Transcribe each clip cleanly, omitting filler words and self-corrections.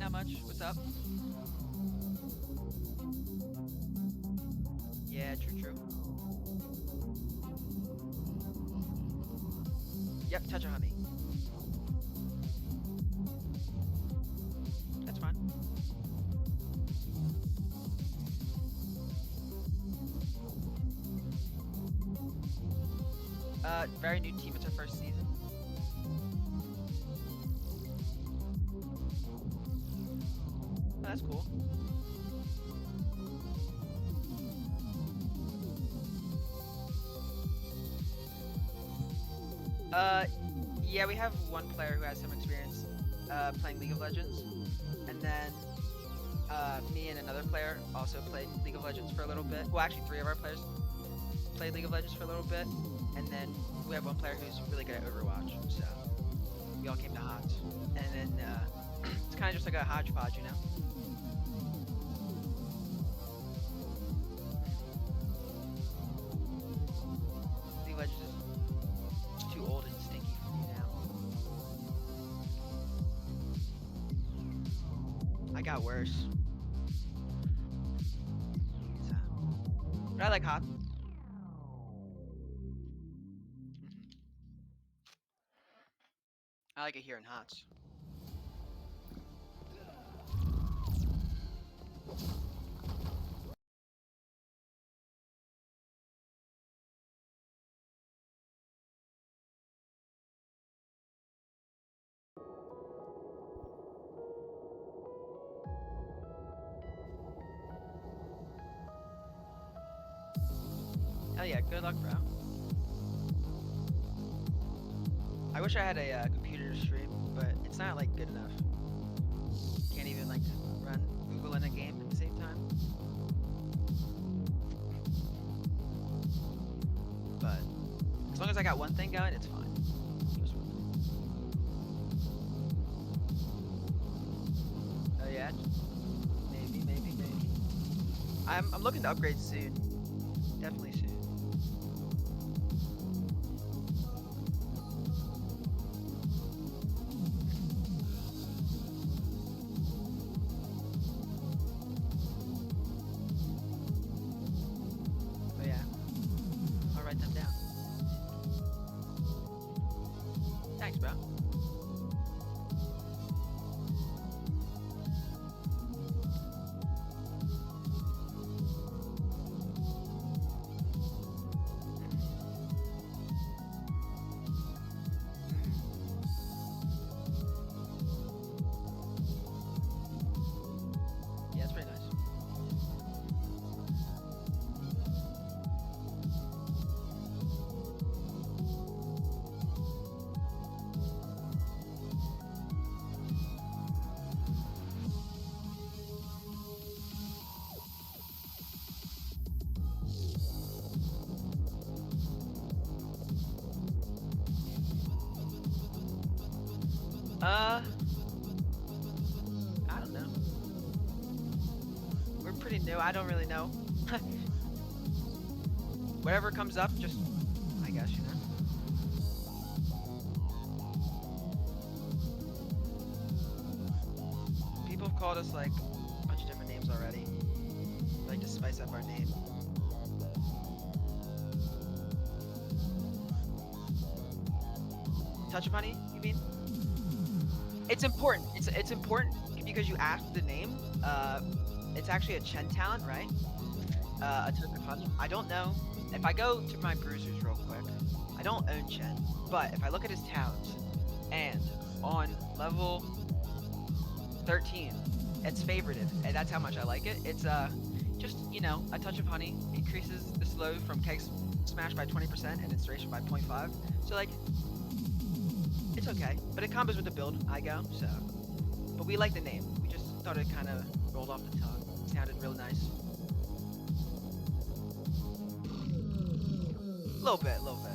that much. What's up? Yeah, true, true. Yep, touch of honey. That's fine. Very new team. It's our first season. Oh, that's cool. Uh, yeah, we have one player who has some experience playing League of Legends, and then me and another player also played League of Legends for a little bit. Well, actually, three of our players played League of Legends for a little bit, and then we have one player who's really good at Overwatch. So we all came to HOTS, and then it's kind of just like a hodgepodge, you know. League of Legends is too old and stinky for me now. I got worse. So, but I like HOTS. I like it here in HOTS. Hell yeah, good luck, bro. I wish I had a computer to stream, but it's not like good enough. Can't even like run Google in a game at the same time. But as long as I got one thing going, it's fine. Just one thing. Oh yeah, maybe. I'm looking to upgrade soon. Definitely soon. Oh yeah, I'll write them down. Thanks, bro. Yeah, it's pretty nice. Uh, I don't know. We're pretty new. I don't really know. Whatever comes up, just I guess you know. People have called us like a bunch of different names already. Like to spice up our name. Touch of honey, you mean? It's important. It's important because you asked the name. It's actually a Chen talent, right? A touch of honey. I don't know. If I go to my bruisers real quick, I don't own Chen, but if I look at his talents, and on level 13, it's favorited, and that's how much I like it. It's just you know a touch of honey increases the slow from keg smash by 20% and its duration by 0.5. So like it's okay, but it combos with the build I go. So, but we like the name. We just thought it kind of rolled off the tongue. Sounded real nice. A little bit, a little bit.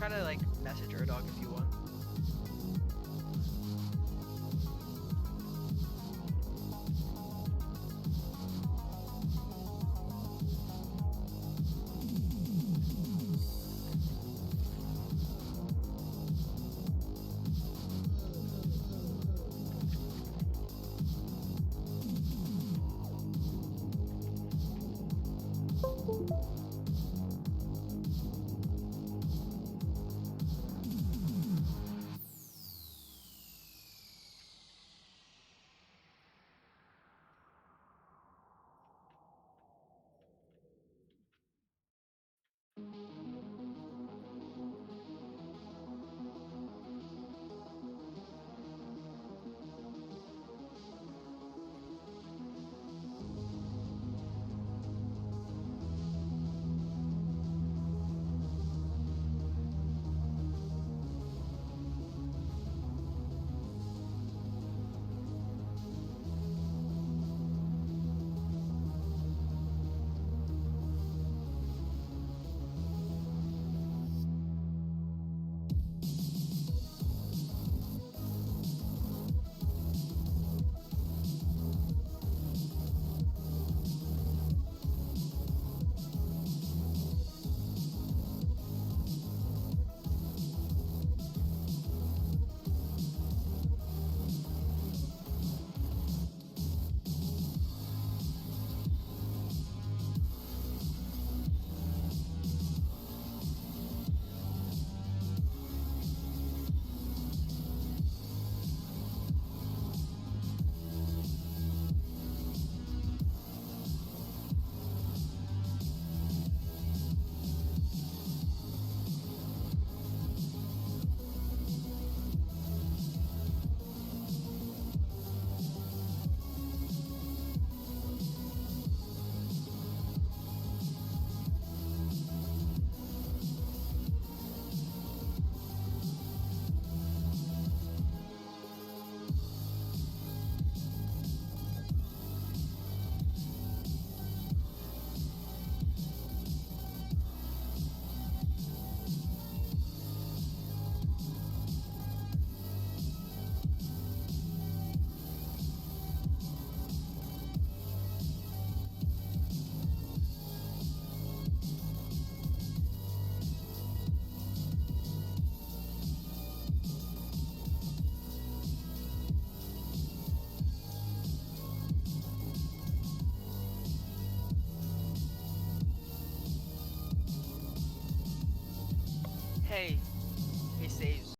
try to like message Erdog if you want. Hey, hey saves.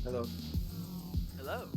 Hello. Hello.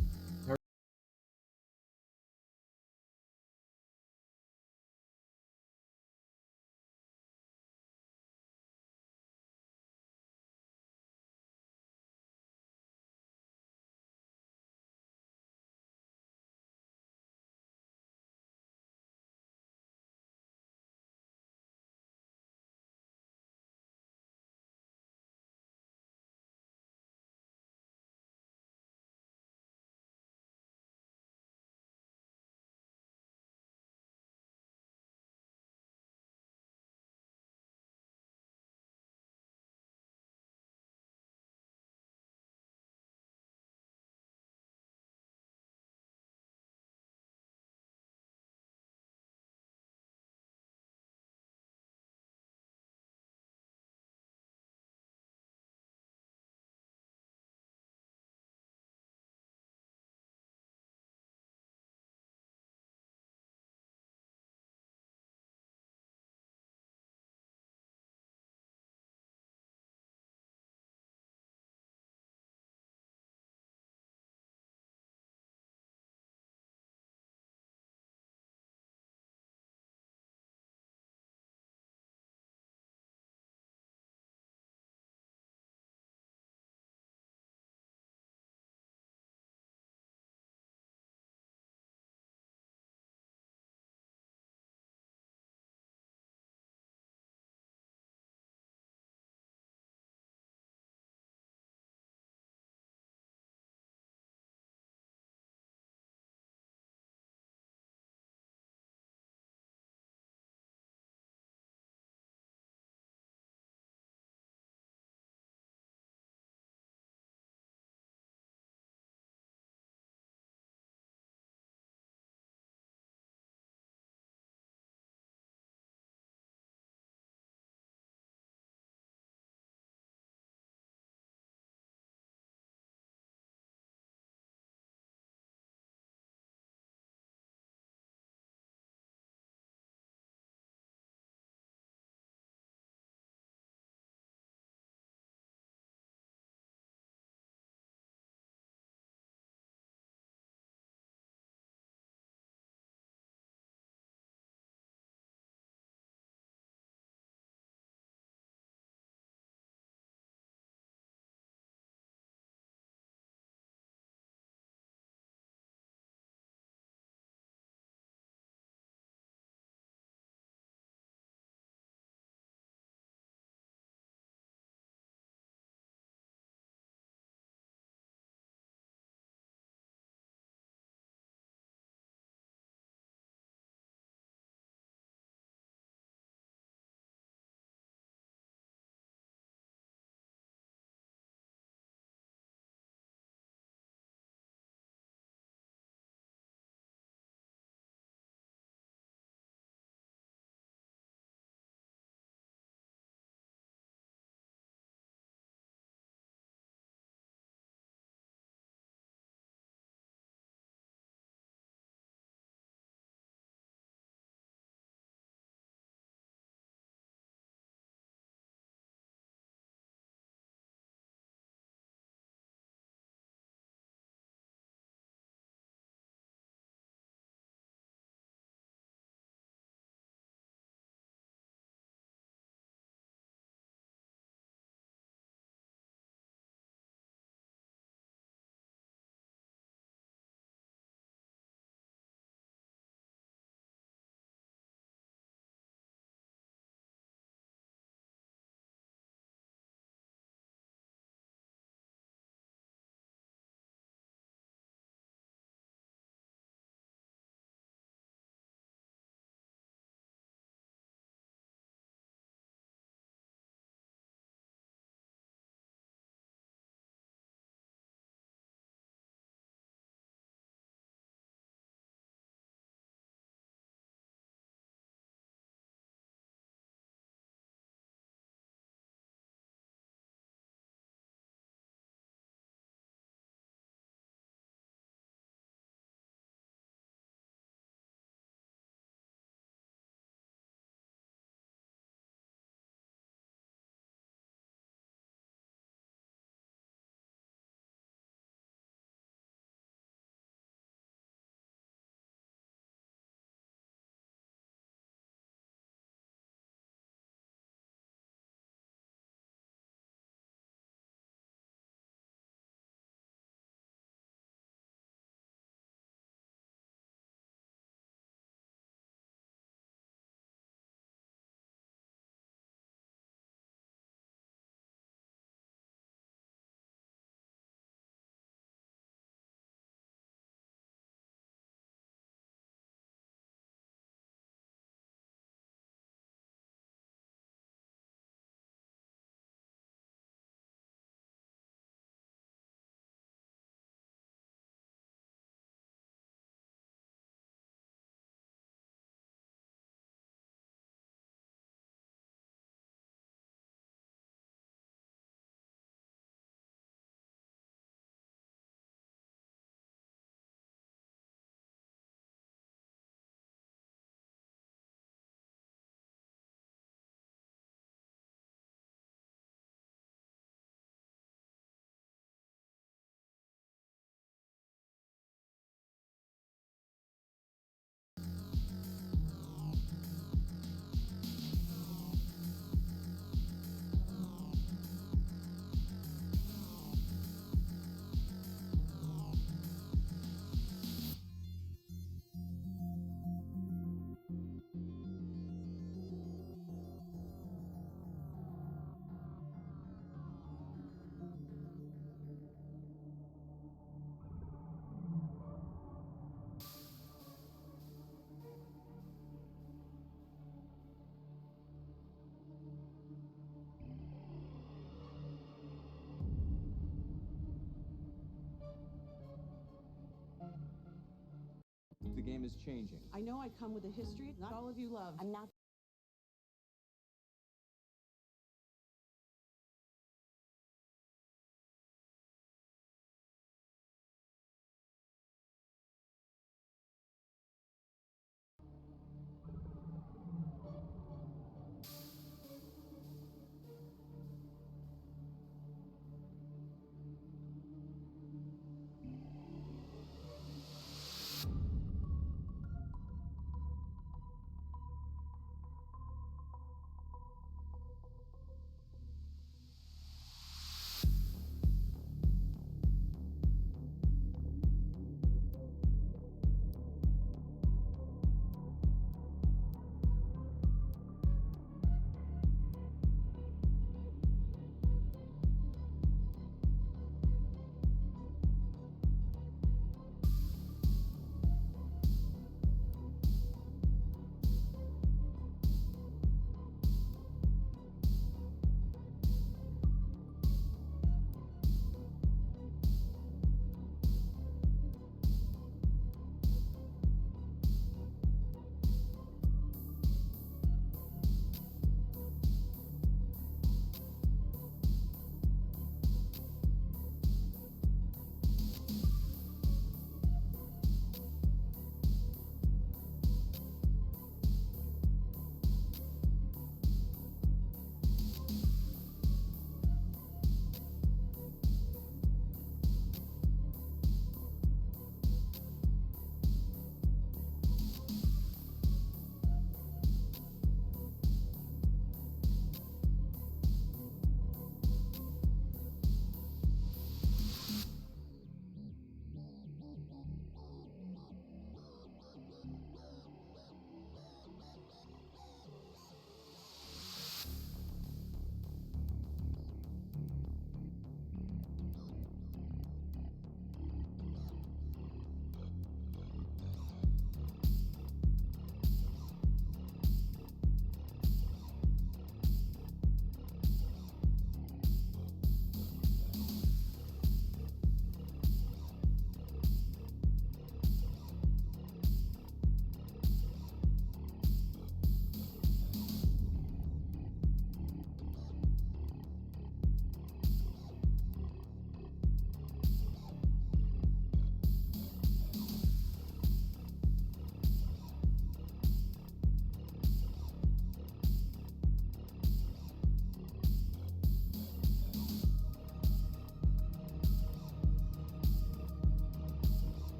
is changing. I know I come with a history not all of you love. I'm not.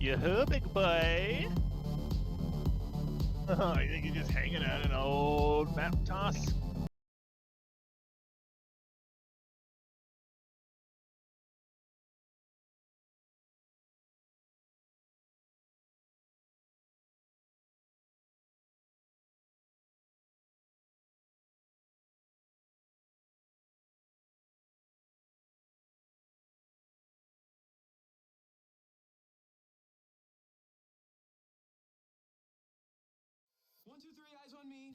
Yoo-hoo, big boy. Oh, I think you're just hanging out an old map toss. One, two, three, eyes on me.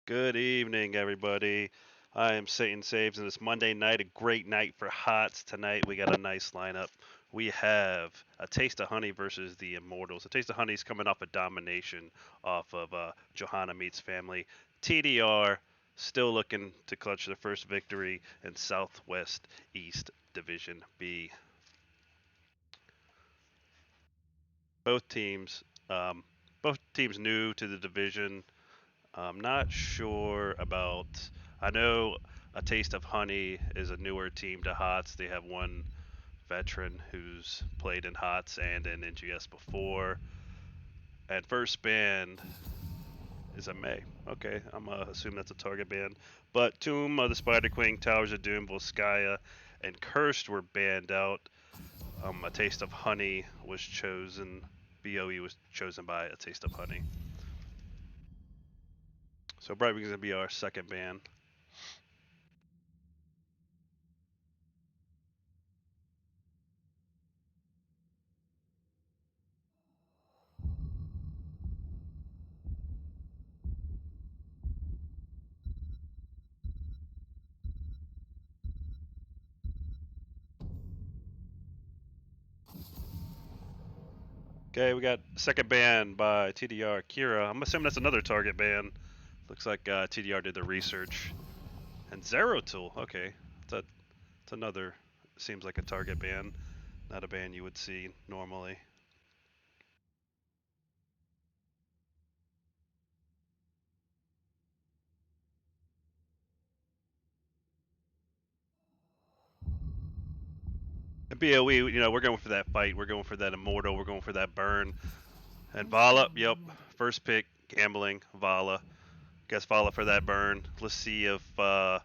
Good evening, everybody. I am Satan Saves, and it's Monday night, a great night for HOTS. Tonight, we got a nice lineup. We have a Taste of Honey versus the Immortals. A Taste of Honey is coming off a domination off of Johanna Meets Family. TDR still looking to clutch their first victory in Southwest East Division B. Both teams, um, both teams new to the division. I'm not sure about. I know A Taste of Honey is a newer team to HOTS. They have one veteran who's played in HOTS and in NGS before. And first band is a May. Okay, I'm gonna assume that's a target band. But Tomb of the Spider Queen, Towers of Doom, Volskaya, and Cursed were banned out. A Taste of Honey was chosen. BOE was chosen by A Taste of Honey. So Brightwing's gonna be our second band. Okay, we got second ban by TDR Kira. I'm assuming that's another target ban. Looks like TDR did the research. And Zero Tool. Okay, it's another. Seems like a target ban, not a ban you would see normally. And BOE, we're going for that fight. We're going for that immortal. We're going for that burn. And Vala, yep, first pick, gambling, Vala. Guess Vala for that burn. Let's see if A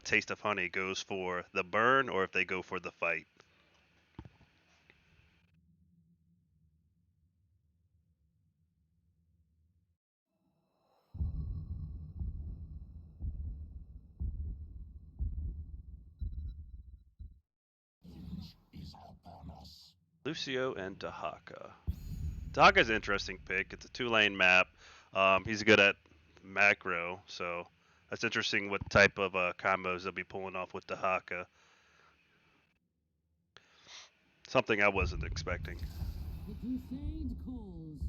Taste of Honey goes for the burn or if they go for the fight. Lucio and Dahaka. Dahaka's an interesting pick. It's a two-lane map. He's good at macro, so that's interesting what type of combos they'll be pulling off with Dahaka. Something I wasn't expecting. The crusade calls.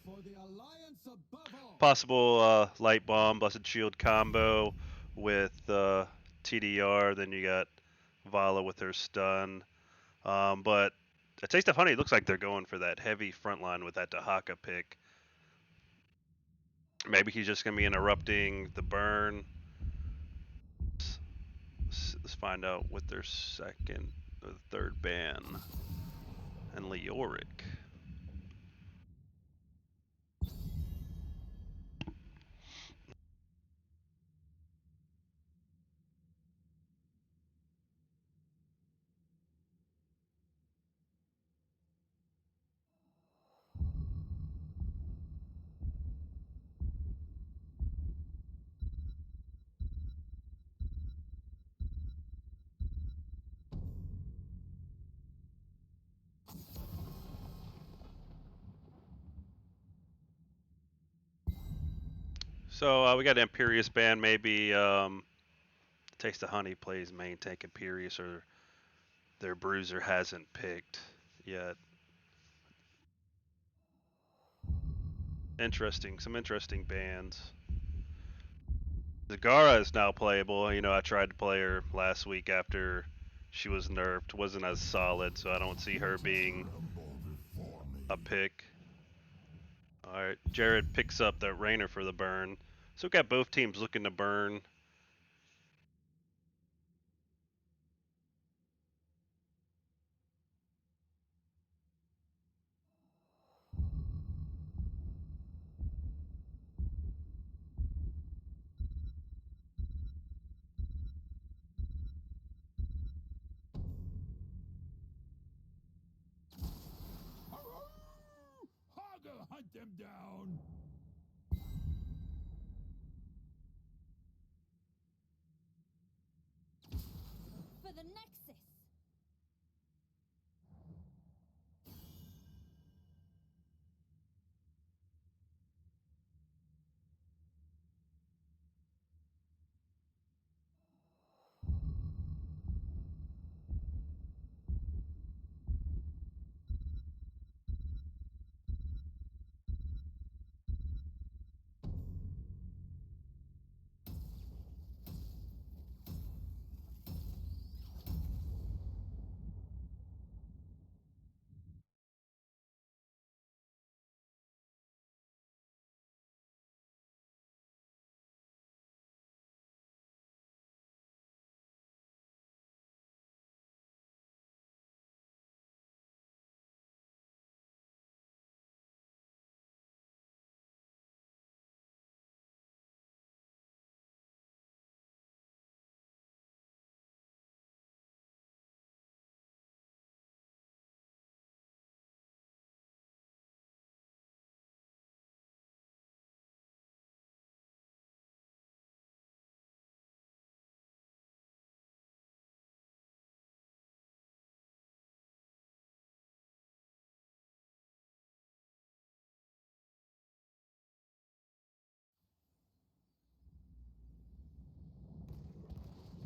For the alliance above all. Possible light bomb, blessed shield combo with TDR. Then you got Vala with her stun. But a Taste of Honey looks like they're going for that heavy front line with that Dahaka pick. Maybe he's just gonna be interrupting the burn. Let's find out what their second or third ban. And Leoric. So we got Imperious ban. Maybe Taste of Honey plays main tank Imperious, or their Bruiser hasn't picked yet. Some interesting bans. Zagara is now playable. I tried to play her last week after she was nerfed. Wasn't as solid, so I don't see her being a pick. Alright, Jared picks up that Rainer for the burn. So we got both teams looking to burn. Let them down. For the Nexus!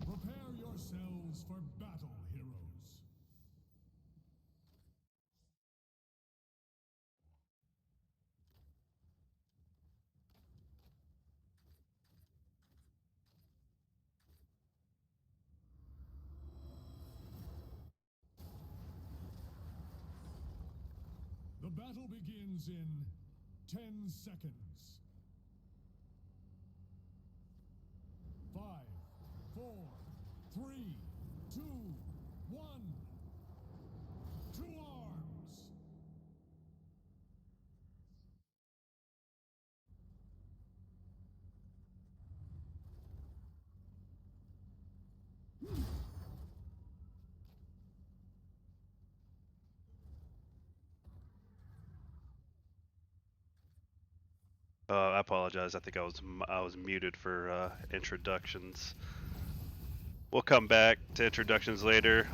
Prepare yourselves for battle, heroes. The battle begins in 10 seconds. 5, 4, 3, 2, 1. To arms! I apologize. I think I was muted for introductions. We'll come back to introductions later.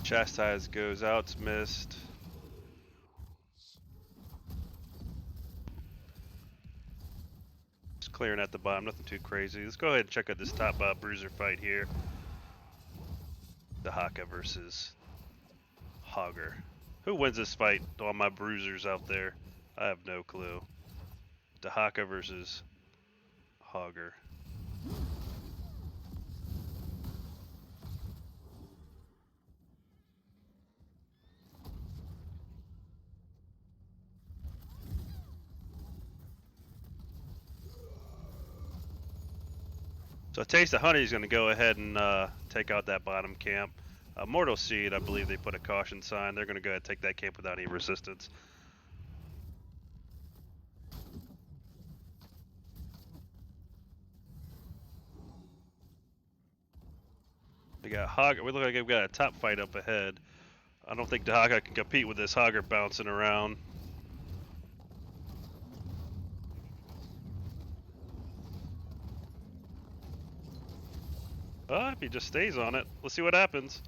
Chastise goes out, it's missed. Just clearing at the bottom, nothing too crazy. Let's go ahead and check out this top bruiser fight here. The Haka versus Hogger. Who wins this fight? All my bruisers out there. I have no clue. Dahaka versus Hogger. So Taste of Honey is going to go ahead and take out that bottom camp. Mortal Seed, I believe they put a caution sign. They're going to go ahead and take that camp without any resistance. We got Hogger. We look like we've got a top fight up ahead. I don't think Dahaka can compete with this Hogger bouncing around. If he just stays on it, let's see what happens.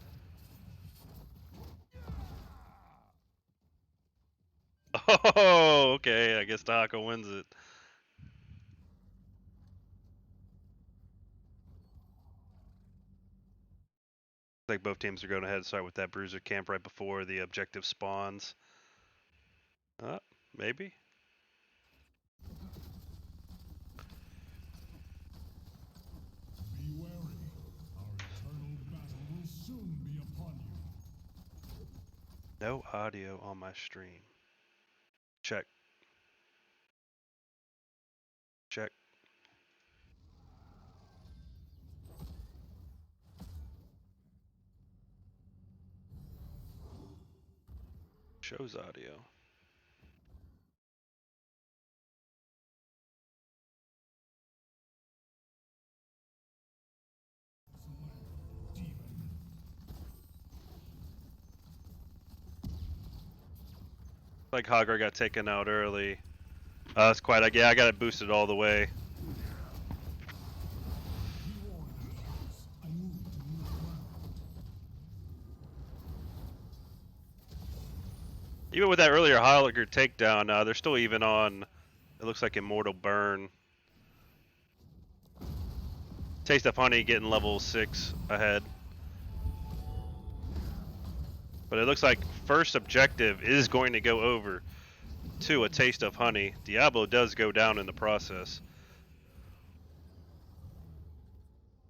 Oh, okay. I guess Dahaka wins it. I think both teams are going ahead and start with that bruiser camp right before the objective spawns. Maybe. Be wary. Our eternal battle will soon be upon you. No audio on my stream. Check. Check. Shows audio. Like Hogger got taken out early. That's quite like, yeah, I got it boosted all the way. I move to new ground. Even with that earlier Hogger takedown, they're still even on, it looks like Immortal Burn. Taste of Honey getting level 6 ahead. But it looks like first objective is going to go over to a Taste of Honey. Diablo does go down in the process.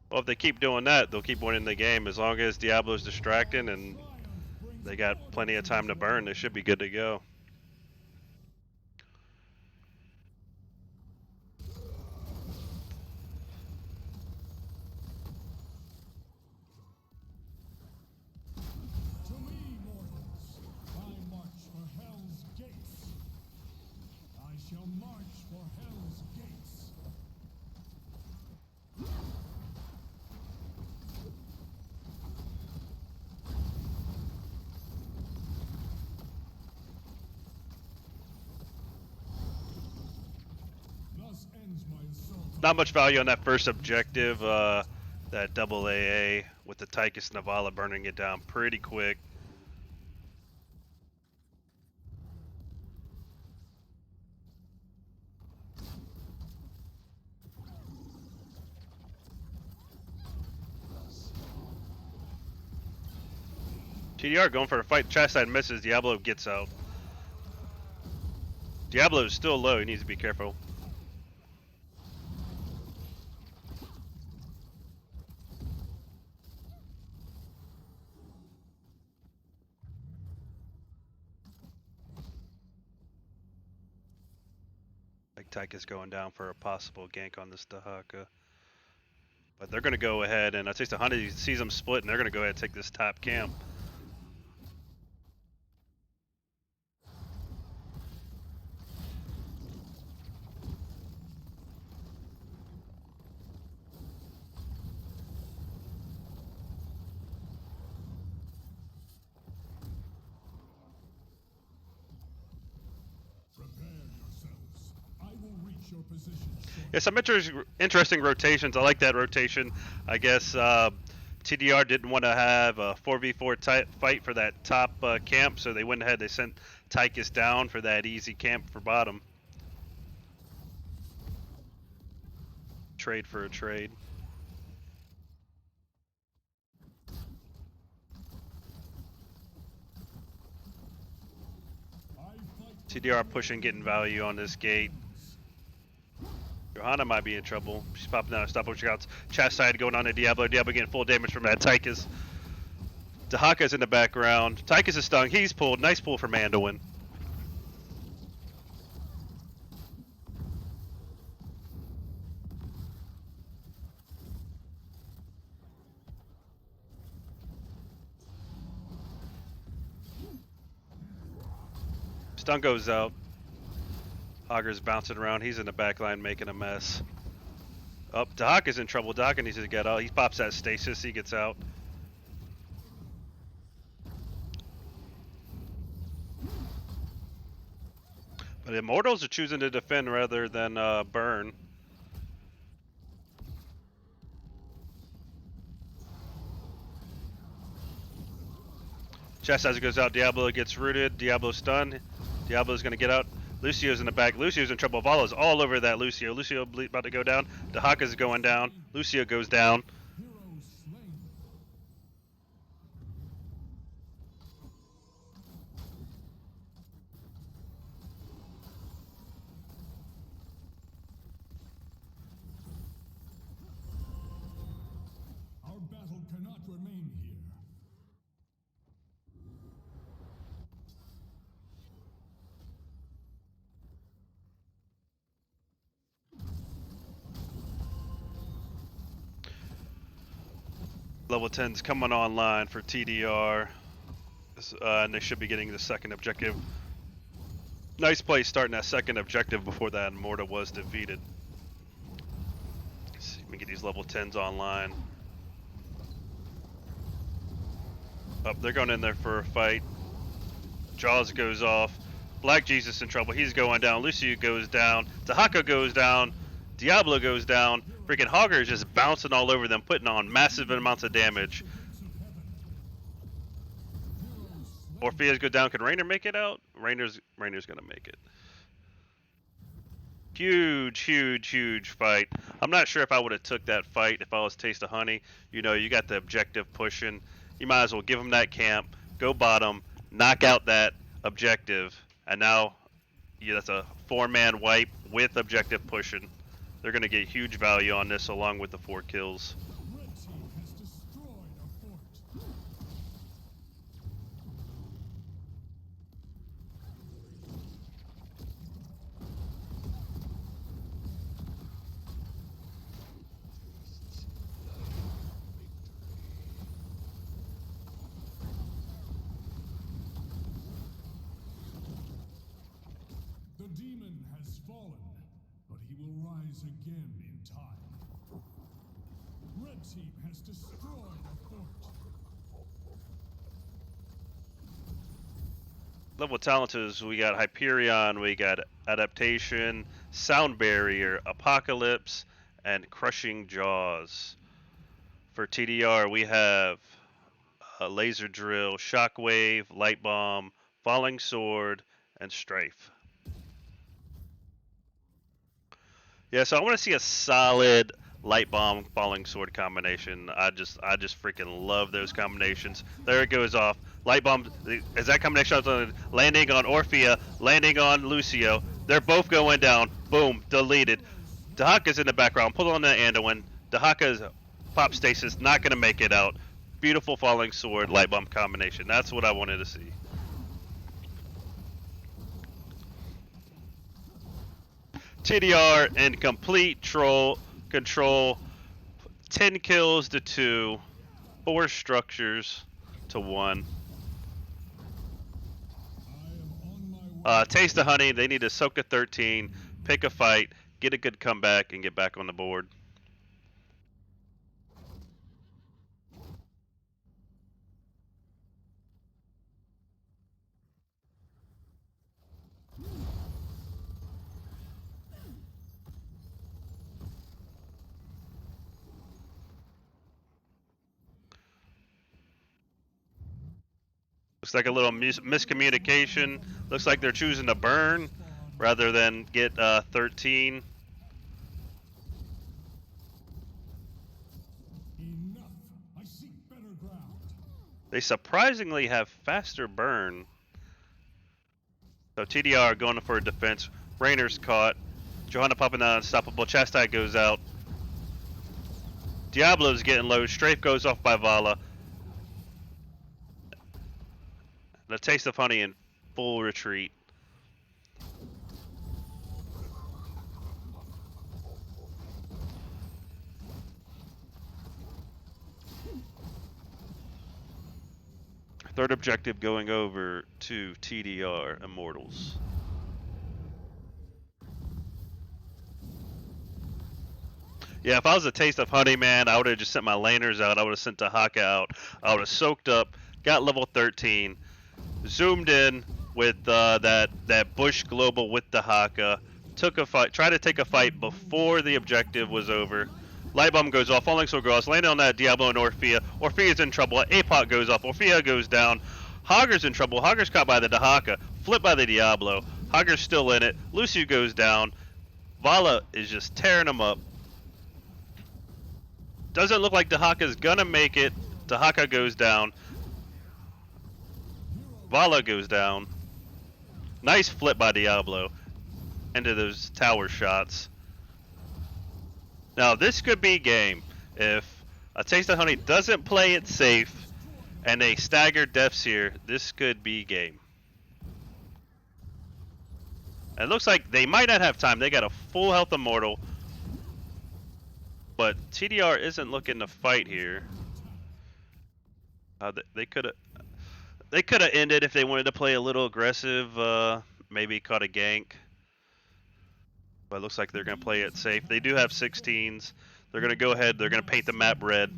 Well, if they keep doing that, they'll keep winning the game. As long as Diablo's distracting and they got plenty of time to burn, they should be good to go. To me, mortals, I march for hell's gates. I shall march for hell's gates. Thus ends my assault. Not much value on that first objective, that double AA with the Tychus Navala burning it down pretty quick. TDR going for a fight. Chastised misses. Diablo gets out. Diablo is still low. He needs to be careful. Like Tychus going down for a possible gank on this Dahaka. But they're going to go ahead, and I think the Honey sees them split, and they're going to go ahead and take this top camp. Prepare yourselves. I will reach your position shortly. Yeah, some interesting rotations. I like that rotation. I guess TDR didn't want to have a 4v4 fight for that top camp, so they went ahead. They sent Tychus down for that easy camp for bottom. Trade for a trade. TDR pushing, getting value on this gate. Johanna might be in trouble. She's popping out of stopwatch scouts. Chastised going on to Diablo. Diablo getting full damage from that Tychus. Dahaka's in the background. Tychus is stung. He's pulled. Nice pull from Anduin. Stun goes out. Hogger's bouncing around. He's in the back line making a mess. Oh, Dahaka's in trouble. Dahaka needs to get out. He pops that stasis. He gets out. But Immortals are choosing to defend rather than burn. Chastised goes out. Diablo gets rooted. Diablo's stunned. Diablo's going to get out. Lucio's in the back. Lucio's in trouble. Valo's all over that Lucio. Lucio about to go down. Dahaka's going down. Lucio goes down. Heroes slain. Our battle cannot remain here. Level 10's coming online for TDR. And they should be getting the second objective. Nice play starting that second objective before that Immortal was defeated. Let's see, let me get these level 10s online. Up, they're going in there for a fight. Jaws goes off. Black Jesus in trouble. He's going down. Lucio goes down. Dahaka goes down. Diablo goes down. Freaking Hogger is just bouncing all over them, putting on massive amounts of damage. Orpheus go down. Can Rainer make it out? Rainer's gonna make it. Huge, huge, huge fight. I'm not sure if I would have took that fight if I was Taste of Honey. You know, you got the objective pushing. You might as well give them that camp, go bottom, knock out that objective, and now yeah, that's a 4-man wipe with objective pushing. They're going to get huge value on this along with the 4 kills. Red team has destroyed a fort. The demon has fallen, but he will rise again in time. Red team has destroyed a fort. Level talented, we got Hyperion, we got Adaptation, Sound Barrier, Apocalypse, and Crushing Jaws. For TDR, we have Laser Drill, Shockwave, Light Bomb, Falling Sword, and Strafe. Yeah, so I want to see a solid Light Bomb, Falling Sword combination. I just freaking love those combinations. There it goes off. Light Bomb, as that combination landing on Orphea, landing on Lucio. They're both going down. Boom, deleted. Dahaka's in the background. Pull on the Anduin. Dahaka's pop stasis, not going to make it out. Beautiful Falling Sword, Light Bomb combination. That's what I wanted to see. TDR in complete control. 10 kills to 2. 4 structures to 1. Taste of Honey, they need to soak a 13, pick a fight, get a good comeback, and get back on the board. Looks like a little miscommunication. Looks like they're choosing to burn rather than get 13. Enough. I seek better ground. They surprisingly have faster burn. So TDR going for a defense. Rainer's caught. Johanna popping out unstoppable. Chastite goes out. Diablo's getting low. Strafe goes off by Vala. The Taste of Honey in full retreat. Third objective going over to TDR Immortals. Yeah, if I was a Taste of Honey, man, I would have just sent my laners out. I would have sent Dahaka out. I would have soaked up, got level 13. Zoomed in with that Bush Global with Dahaka, took a fight, tried to take a fight before the objective was over. Light Bomb goes off, Falling Sword goes, landing on that Diablo and Orphea. Orphea's in trouble, Apot goes off, Orphea goes down. Hogger's in trouble, Hogger's caught by the Dahaka, flipped by the Diablo. Hogger's still in it, Lucio goes down. Vala is just tearing him up. Doesn't look like Dahaka's gonna make it. Dahaka goes down. Vala goes down. Nice flip by Diablo into those tower shots. Now this could be game. If a Taste of Honey doesn't play it safe and they stagger deaths here, this could be game. It looks like they might not have time. They got a full health Immortal. But TDR isn't looking to fight here. They could have... They could have ended if they wanted to play a little aggressive, maybe caught a gank. But it looks like they're going to play it safe. They do have 16s. They're going to go ahead. They're going to paint the map red.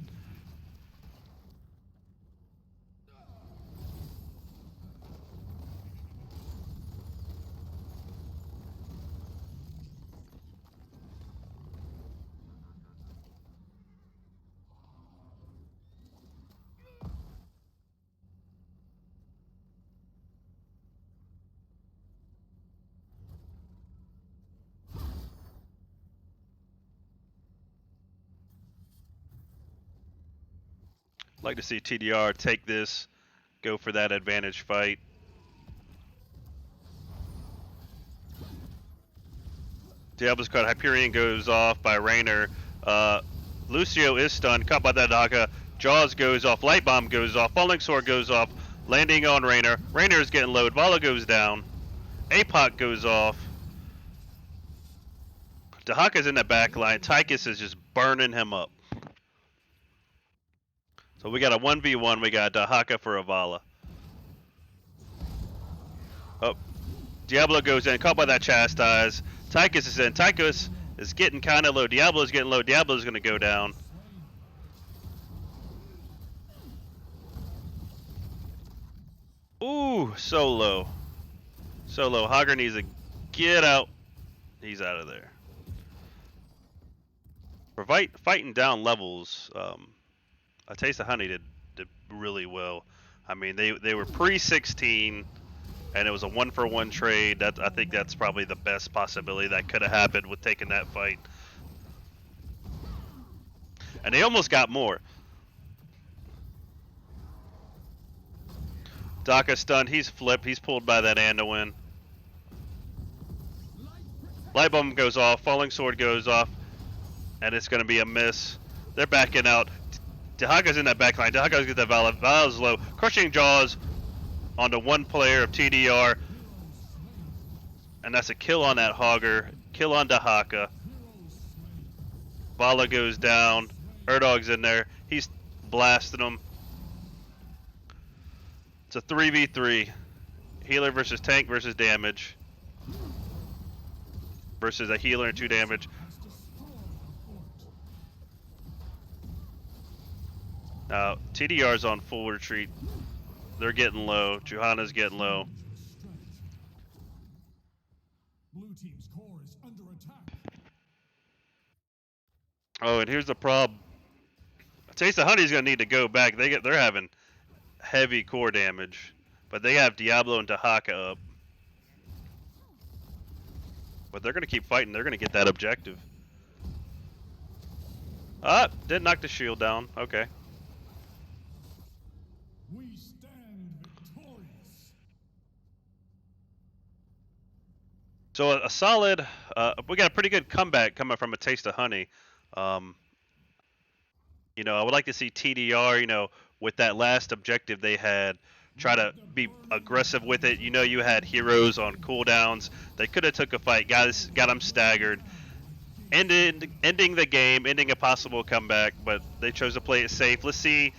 Like to see TDR take this, go for that advantage fight. Diablo's caught. Hyperion goes off by Raynor. Lucio is stunned, caught by that Daka. Jaws goes off. Light Bomb goes off. Falling Sword goes off. Landing on Raynor. Raynor is getting low. Vala goes down. Apoc goes off. Dahaka's in the back line. Tychus is just burning him up. So we got a 1v1. We got Dahaka for a Vala. Oh, Diablo goes in, caught by that Chastise. Tychus is in. Tychus is getting kind of low. Diablo's getting low. Diablo's going to go down. Ooh, so low. So low. Hogger needs to get out. He's out of there. For fighting down levels, A Taste of Honey did really well. I mean, they were pre-16, and it was a 1-for-1 trade. I think that's probably the best possibility that could have happened with taking that fight. And they almost got more. Daka stunned. He's flipped. He's pulled by that Anduin. Light Bomb goes off. Falling Sword goes off. And it's going to be a miss. They're backing out. Dahaka's in that backline. Dahaka's got that Vala. Vala's low. Crushing Jaws onto one player of TDR. And that's a kill on that Hogger. Kill on Dahaka. Vala goes down. Erdog's in there. He's blasting them. It's a 3v3. Healer versus tank versus damage. Versus a healer and 2 damage. Now, TDR's on full retreat. They're getting low. Johanna's getting low. Blue team's core is under attack. Oh, and here's the problem. Taste of Honey's gonna need to go back. They're having heavy core damage, but they have Diablo and Dahaka up. But they're gonna keep fighting. They're gonna get that objective. Ah, didn't knock the shield down. Okay. We stand victorious. So a solid. We got a pretty good comeback coming from A Taste of Honey. You know, I would like to see TDR, you know, with that last objective they had, try to be aggressive with it. You know, you had heroes on cooldowns. They could have took a fight, got them staggered, ending the game, ending a possible comeback, but they chose to play it safe. Let's see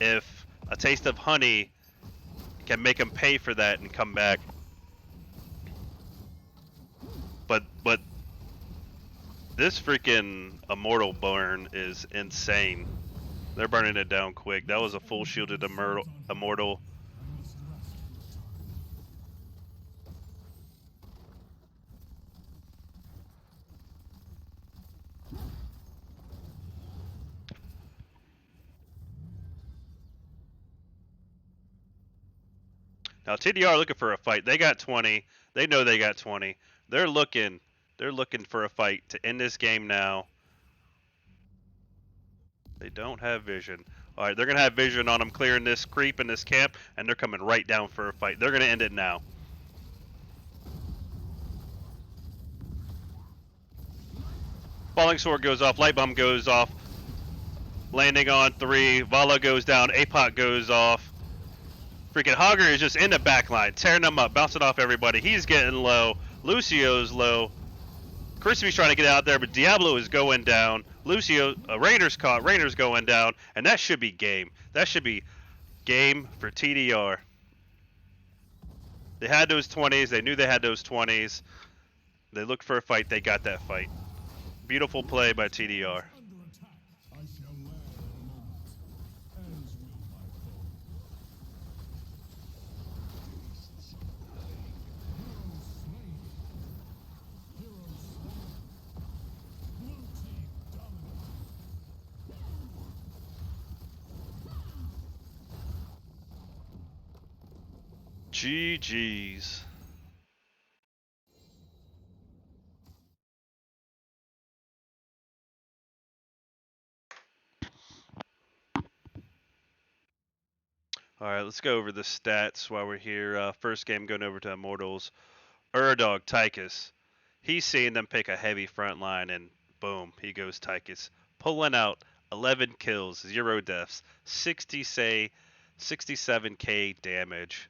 if A Taste of Honey can make them pay for that and come back. But this freaking immortal burn is insane. They're burning it down quick. That was a full shielded immortal. Now TDR looking for a fight. They got 20. They know they got 20. They're looking for a fight to end this game now. They don't have vision. All right, they're going to have vision on them clearing this creep in this camp, and they're coming right down for a fight. They're going to end it now. Falling Sword goes off. Light Bomb goes off. Landing on 3. Vala goes down. Apoc goes off. Freaking Hogger is just in the back line, tearing them up, bouncing off everybody. He's getting low. Lucio's low. Crispy's trying to get out there, but Diablo is going down. Lucio, Rainer's caught. Rainer's going down, and that should be game. That should be game for TDR. They had those 20s. They knew they had those 20s. They looked for a fight. They got that fight. Beautiful play by TDR. Under attack. I shall land in a moment, as will my foe. Hero slain. Hero slain. Blue team dominant. GG's. All right, let's go over the stats while we're here. First game going over to Immortals. Urdog, Tychus. He's seeing them pick a heavy front line, and boom, he goes Tychus. Pulling out 11 kills, 0 deaths, 67k damage.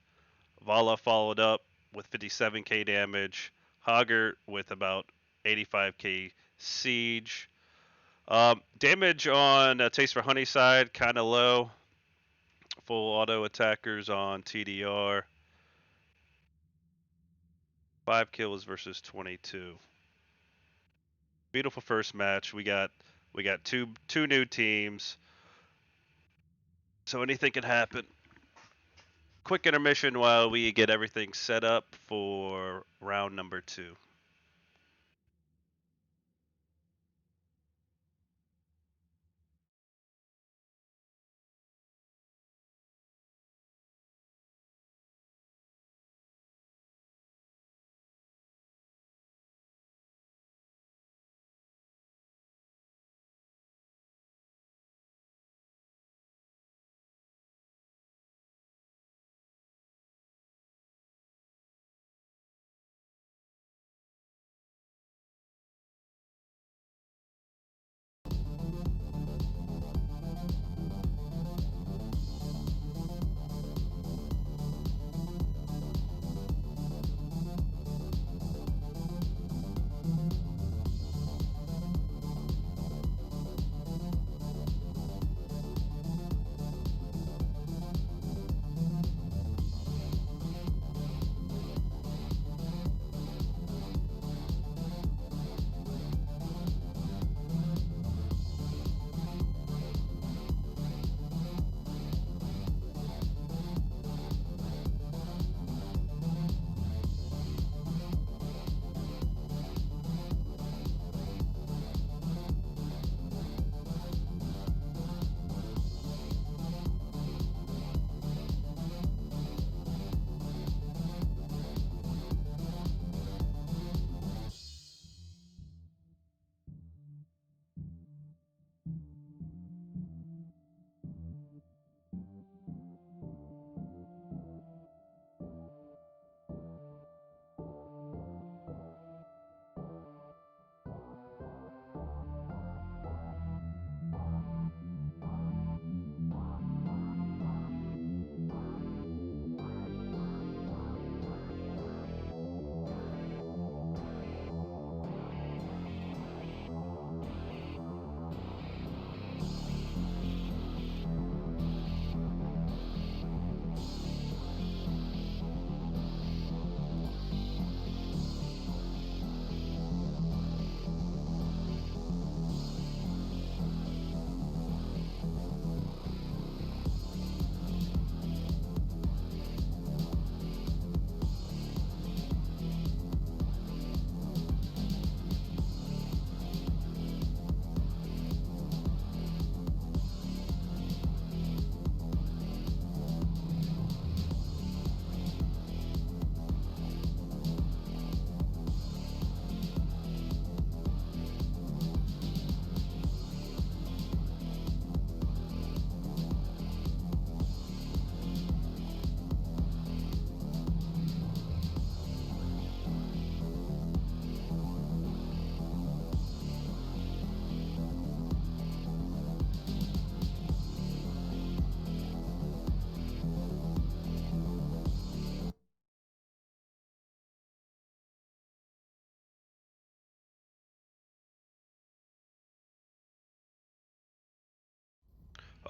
Vala followed up with 57k damage. Haggart with about 85k siege. Damage on Taste for Honey side, kind of low. Full auto attackers on TDR. 5 kills versus 22. Beautiful first match. We got two new teams. So anything can happen. Quick intermission while we get everything set up for round number 2.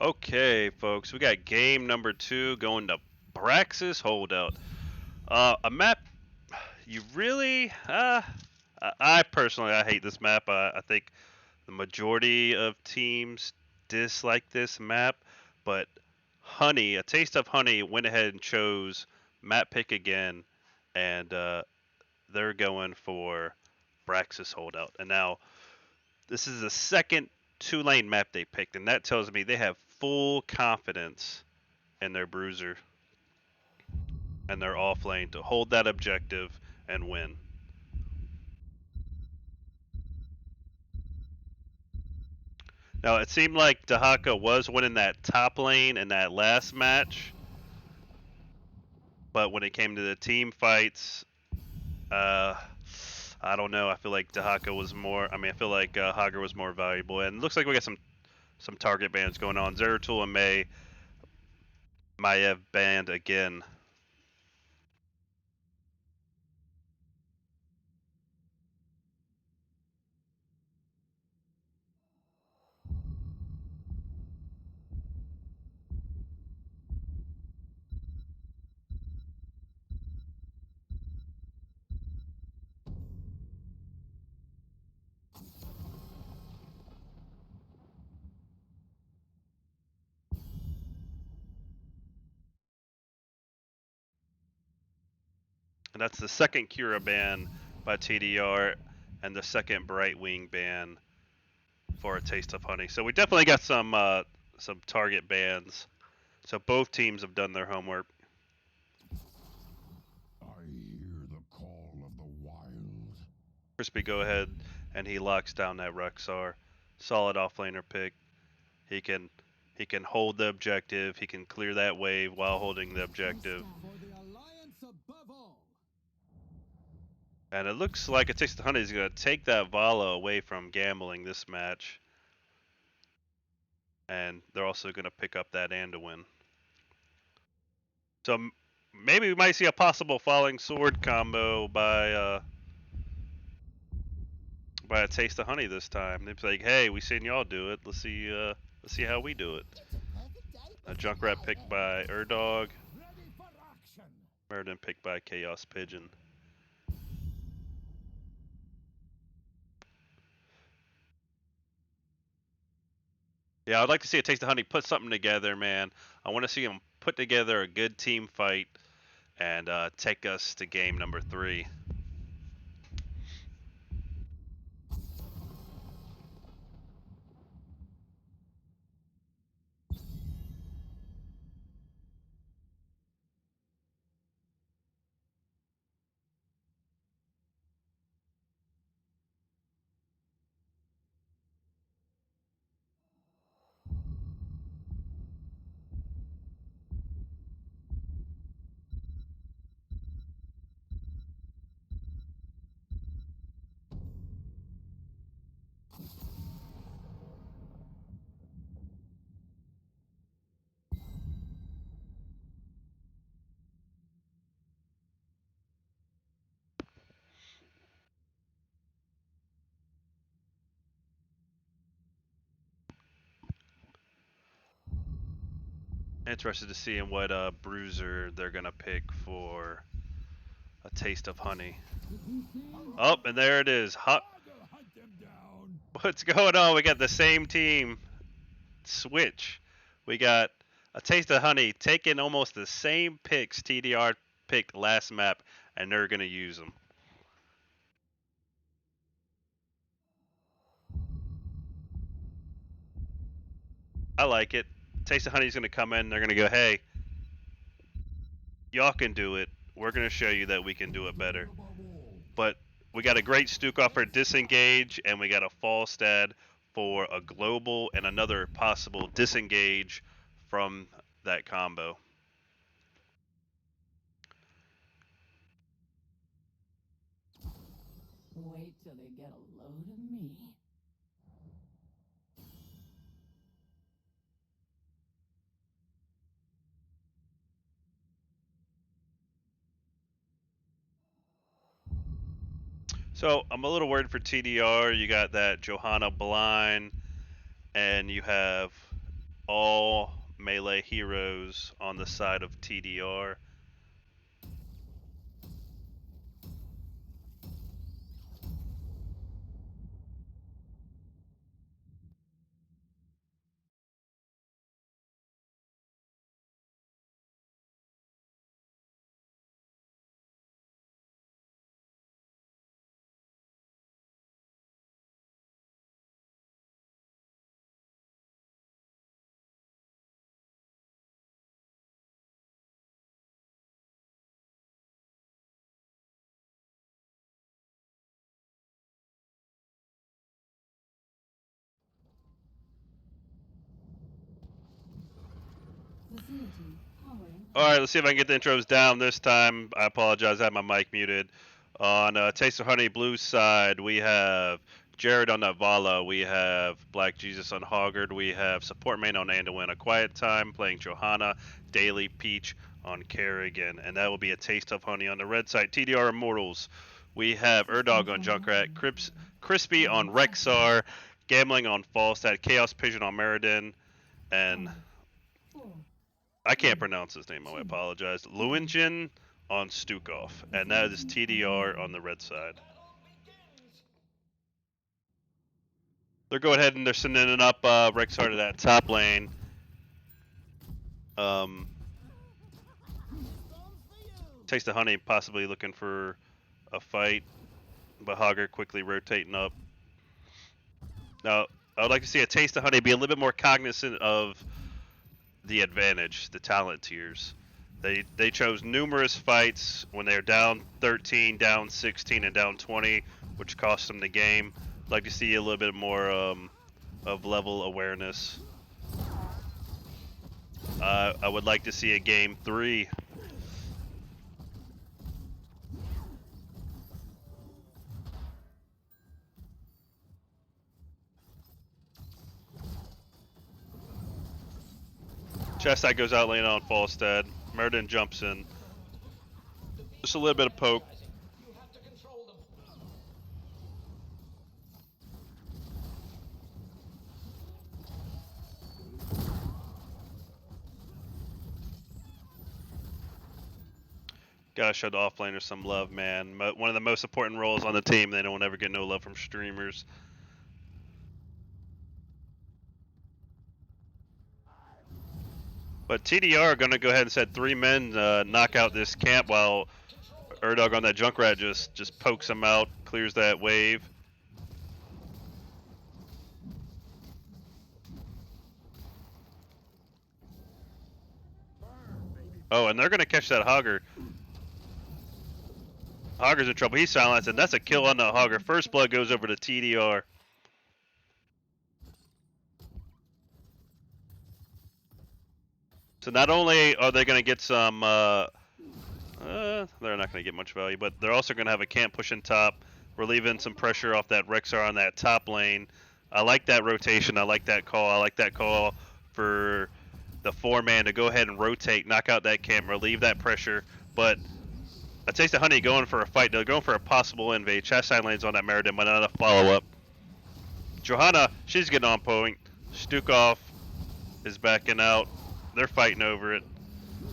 Okay, folks, we got game number 2 going to Braxis Holdout. A map you really I personally I hate this map. I think the majority of teams dislike this map, but Honey, a taste of Honey went ahead and chose map pick again, and they're going for Braxis holdout. And now this is the second 2-lane map they picked, and that tells me they have full confidence in their bruiser and their off lane to hold that objective and win. Now it seemed like Dahaka was winning that top lane in that last match, but when it came to the team fights, I don't know. I feel like Dahaka was more. I mean, I feel like Hager was more valuable, and it looks like we got some target bans going on. Zeratul and Maiev banned again. And that's the second Kira ban by TDR and the second Brightwing ban for a Taste of Honey. So we definitely got some target bans. So both teams have done their homework. I hear the call of the wild. Crispy go ahead and he locks down that Rexar. Solid offlaner pick. He can hold the objective. He can clear that wave while holding the objective. For the alliance above all. And it looks like it takes the Honey is going to take that Vala away from gambling this match. And they're also going to pick up that Anduin. So maybe we might see a possible falling sword combo by a Taste of Honey this time. They're like, hey, we seen y'all do it. Let's see how we do it. A Junkrat picked by Erdog. Ready for action. Meriden picked by Chaos Pigeon. Yeah, I'd like to see a Taste of Honey put something together, man. I want to see them put together a good team fight and take us to game number 3. Interested to see in what bruiser they're gonna pick for a Taste of Honey. Oh, and there it is. Hot. I'll hunt them down. What's going on? We got the same team switch. We got a Taste of Honey taking almost the same picks TDR picked last map, and they're gonna use them. I like it. Taste of Honey's gonna come in. They're gonna go, hey, y'all can do it. We're gonna show you that we can do it better. But we got a great Stukov for disengage, and we got a Falstad for a global and another possible disengage from that combo. Wait till they get a load of me. So I'm a little worried for TDR. You got that Johanna blind, and you have all melee heroes on the side of TDR. powering. All right, let's see if I can get the intros down this time. I apologize, I had my mic muted. On Taste of Honey Blue side, we have Jared on Navala. We have Black Jesus on Hoggard. We have support main on Anduin. A Quiet Time playing Johanna. Daily Peach on Kerrigan. And that will be a Taste of Honey on the red side. TDR Immortals. We have Erdog on Junkrat. Crispy on Rexar. Gambling on Falstad. Chaos Pigeon on Meriden. And 4, I can't pronounce his name. I apologize. Lewingen on Stukov, and that is TDR on the red side. They're going ahead and they're sending it up Rexar to that top lane. Taste the Honey possibly looking for a fight, but Hogger quickly rotating up. Now, I would like to see a Taste of Honey be a little bit more cognizant of the advantage, the talent tiers. They chose numerous fights when they're down 13, down 16, and down 20, which cost them the game. I'd like to see a little bit more of level awareness. I would like to see a game 3. Chestai goes out lane on Falstad. Meriden jumps in. Just a little bit of poke. Gotta show the offlaners some love, man. One of the most important roles on the team. They don't ever get no love from streamers. But TDR are gonna go ahead and set 3 men, knock out this camp while Erdog on that Junkrat just pokes him out, clears that wave. Oh, and they're gonna catch that Hogger. Hogger's in trouble. He's silenced, and that's a kill on the Hogger. First blood goes over to TDR. So not only are they going to get some, they're not going to get much value, but they're also going to have a camp pushing top, relieving some pressure off that Rexar on that top lane. I like that rotation. I like that call. I like that call for the 4-man to go ahead and rotate, knock out that camp, relieve that pressure. But I Taste the Honey going for a fight. They're going for a possible invade. Chastain lanes on that Meriden, but not a follow-up. Johanna, she's getting on point. Stukov is backing out. They're fighting over it.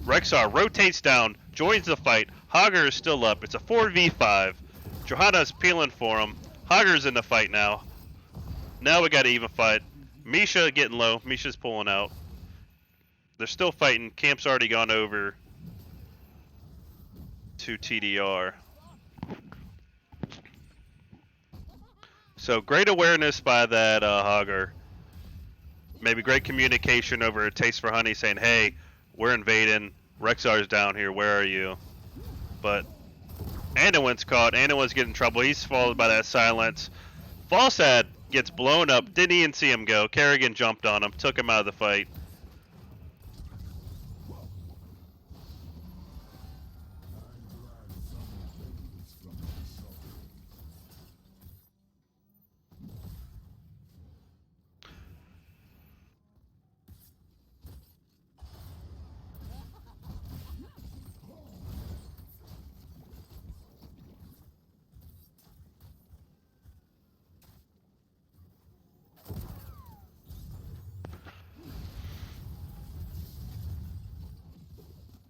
Rexar rotates down, joins the fight. Hogger is still up. It's a 4v5. Johanna's peeling for him. Hogger's in the fight now. Now we got an even fight. Misha getting low. Misha's pulling out. They're still fighting. Camp's already gone over to TDR. So great awareness by that Hogger. Maybe great communication over a Taste for Honey saying, hey, we're invading. Rexar's down here. Where are you? But Anduin's caught. Anduin's getting in trouble. He's followed by that silence. Falstad gets blown up. Didn't even see him go. Kerrigan jumped on him. Took him out of the fight.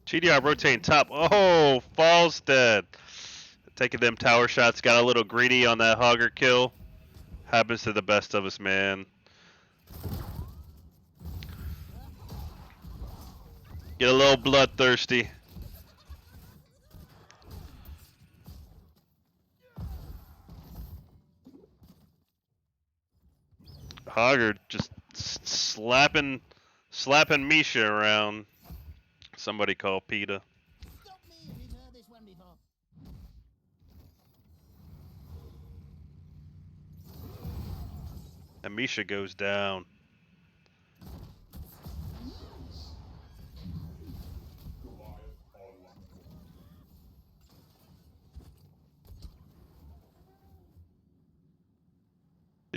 TDR rotating top. Oh, Falstad. Taking them tower shots. Got a little greedy on that Hogger kill. Happens to the best of us, man. Get a little bloodthirsty. Hogger just slapping Misha around. Somebody call PETA. Stop me if you've heard this one before. And Misha goes down.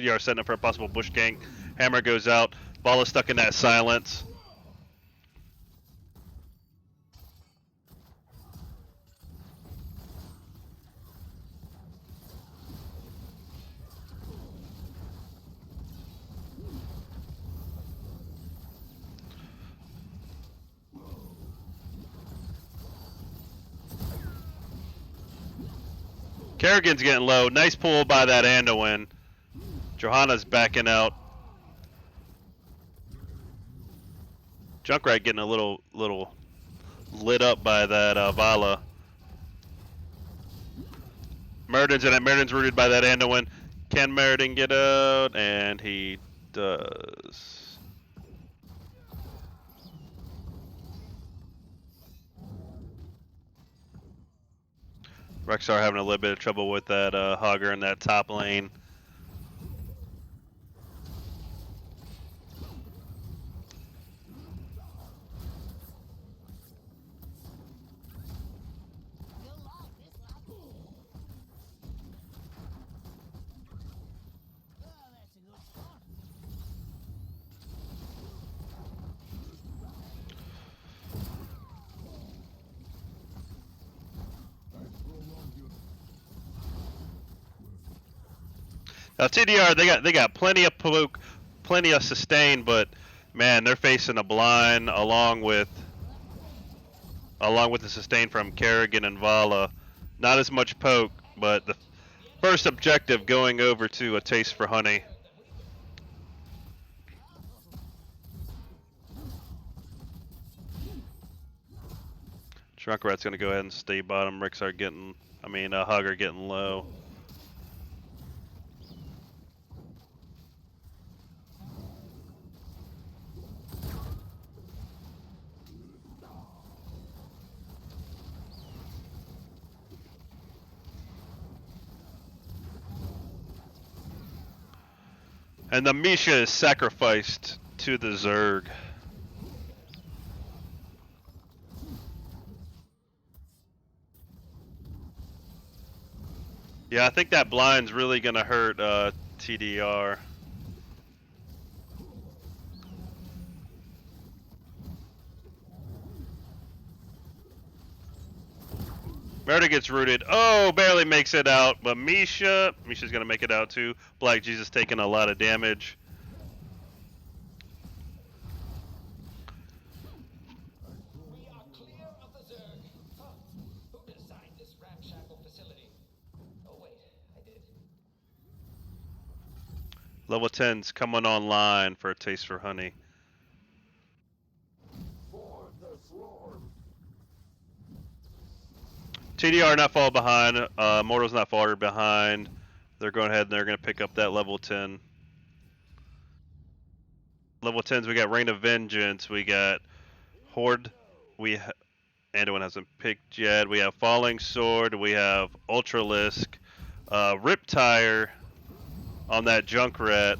TDR setting up for a possible bush gang. Hammer goes out. Vala stuck in that silence. Kerrigan's getting low. Nice pull by that Anduin. Johanna's backing out. Junkrat getting a little lit up by that Vala. Murden's in it. Murden's rooted by that Anduin. Can Meriden get out? And he does. Rexar having a little bit of trouble with that Hogger in that top lane. You'll like this, lad. Oh, that's a good spot. Now TDR, they got plenty of poke, plenty of sustain, but man, they're facing a blind along with the sustain from Kerrigan and Vala. Not as much poke, but the first objective going over to a taste for honey. Shrunk-Rat's gonna go ahead and stay bottom. Rixar getting, Hogger getting low. And the Misha is sacrificed to the Zerg. Yeah, I think that blind's really gonna hurt TDR. Merida gets rooted. Oh, barely makes it out. But Misha's gonna make it out too. Black Jesus taking a lot of damage. We are clear of the Zerg. Huh. Who designed this ramshackle facility? Oh wait, I did. Level 10's coming online for a taste for honey. TDR not far behind. Immortals not far behind. They're going ahead and they're going to pick up that level 10. Level 10s, we got Reign of Vengeance. We got Horde. Anduin hasn't picked yet. We have Falling Sword. We have Ultralisk. Riptire on that Junkrat.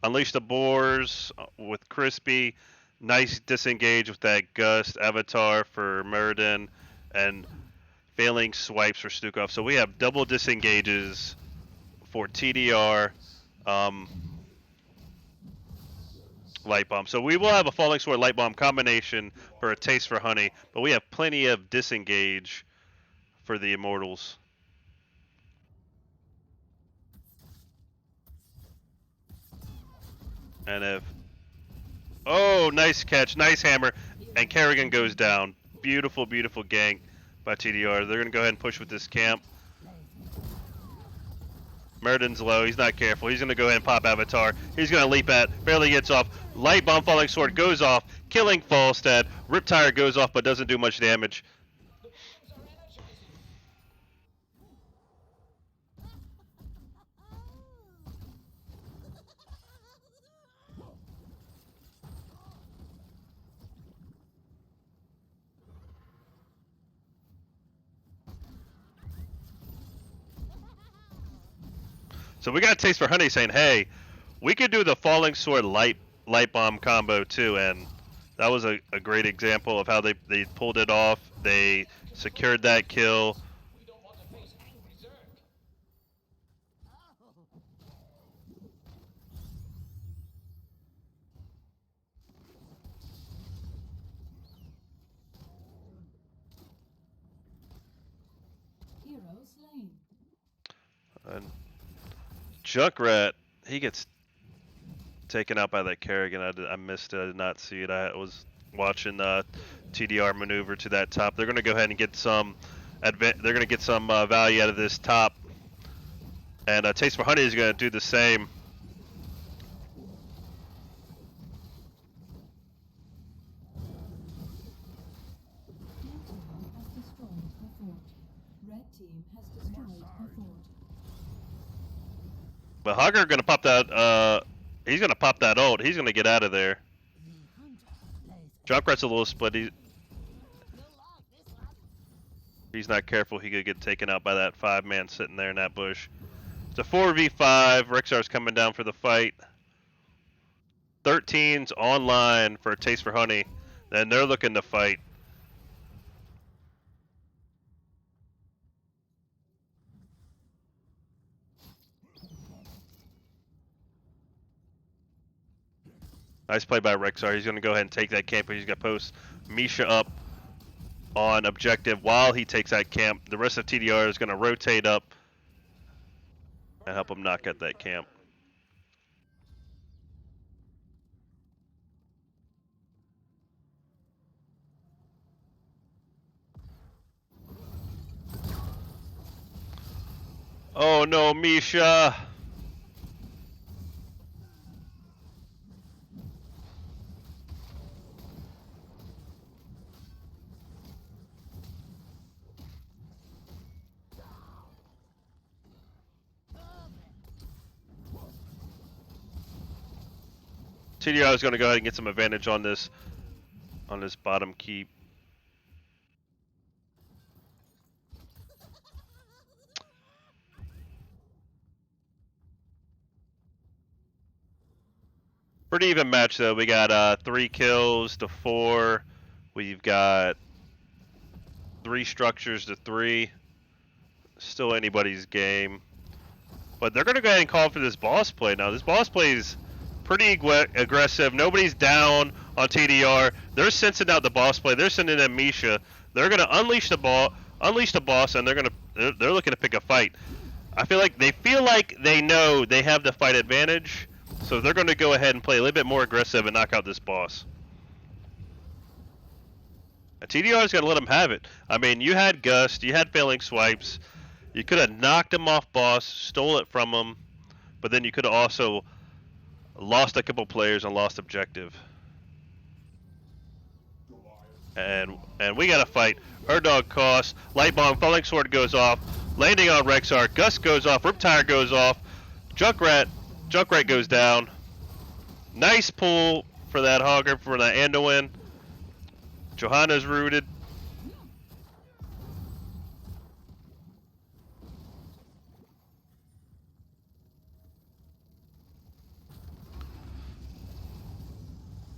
Unleash the Boars with Crispy. Nice disengage with that Gust Avatar for Meriden. And failing swipes for Stukov. So we have double disengages for TDR. Light Bomb. So we will have a Falling Sword Light Bomb combination for a taste for honey. But we have plenty of disengage for the Immortals. And if... Oh, nice catch. Nice hammer. And Kerrigan goes down. Beautiful, beautiful gank by TDR. They're going to go ahead and push with this camp. Meriden's low. He's not careful. He's going to go ahead and pop Avatar. He's going to leap at. Barely gets off. Light Bomb Falling Sword goes off. Killing Falstad. Riptire goes off but doesn't do much damage. So we got a taste for honey saying, hey, we could do the Falling Sword light bomb combo too, and that was a great example of how they pulled it off. They Secured that kill. We don't want to face angry Zerg. Hero slain. And Junkrat, he gets taken out by that Kerrigan. I missed it. I did not see it. I was watching TDR maneuver to that top. They're going to go ahead and get some. They're going to get some value out of this top. And Taste for Honey is going to do the same. Blue team has destroyed a fort. Red team has destroyed a fort. But Hogger going to pop that. He's going to pop that ult. He's going to get out of there. The hunter lays Junkrat's a little split. You'll like this one. He's not careful. He could get taken out by that 5-man sitting there in that bush. It's a 4v5. Rexar's coming down for the fight. 13's online for Taste for Honey. And they're looking to fight. Nice play by Rexar. He's going to go ahead and take that camp. He's going to post Misha up on objective while he takes that camp. The rest of TDR is going to rotate up and help him knock at that camp. Oh no, Misha! TDR is going to go ahead and get some advantage on this bottom keep. Pretty even match though. We got 3 kills to 4. We've got 3 structures to 3. Still anybody's game. But they're going to go ahead and call for this boss play now. This boss play is pretty aggressive. Nobody's down on TDR. They're sensing out the boss play. They're sending in Misha. They're going to unleash the boss, and they're looking to pick a fight. I feel like they know they have the fight advantage, so they're going to go ahead and play a little bit more aggressive and knock out this boss. And TDR is going to let them have it. I mean, you had Gust, you had failing swipes. You could have knocked him off boss, stole it from him, but then you could have also lost a couple players and lost objective. And we got to fight. Erdog costs. Light bomb, falling sword goes off. Landing on Rexar. Gust goes off. Riptire goes off. Junkrat goes down. Nice pull for that Hogger for that Anduin. Johanna's rooted.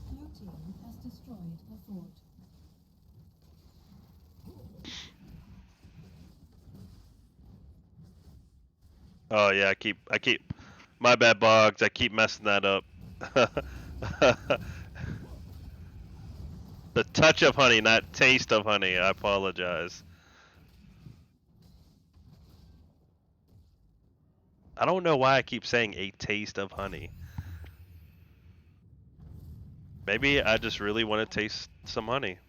Blue team has destroyed a fort. Oh yeah, I keep my bad, Boggs. I keep messing that up. The touch of honey, not taste of honey. I apologize. I don't know why I keep saying a taste of honey. Maybe I just really want to taste some honey.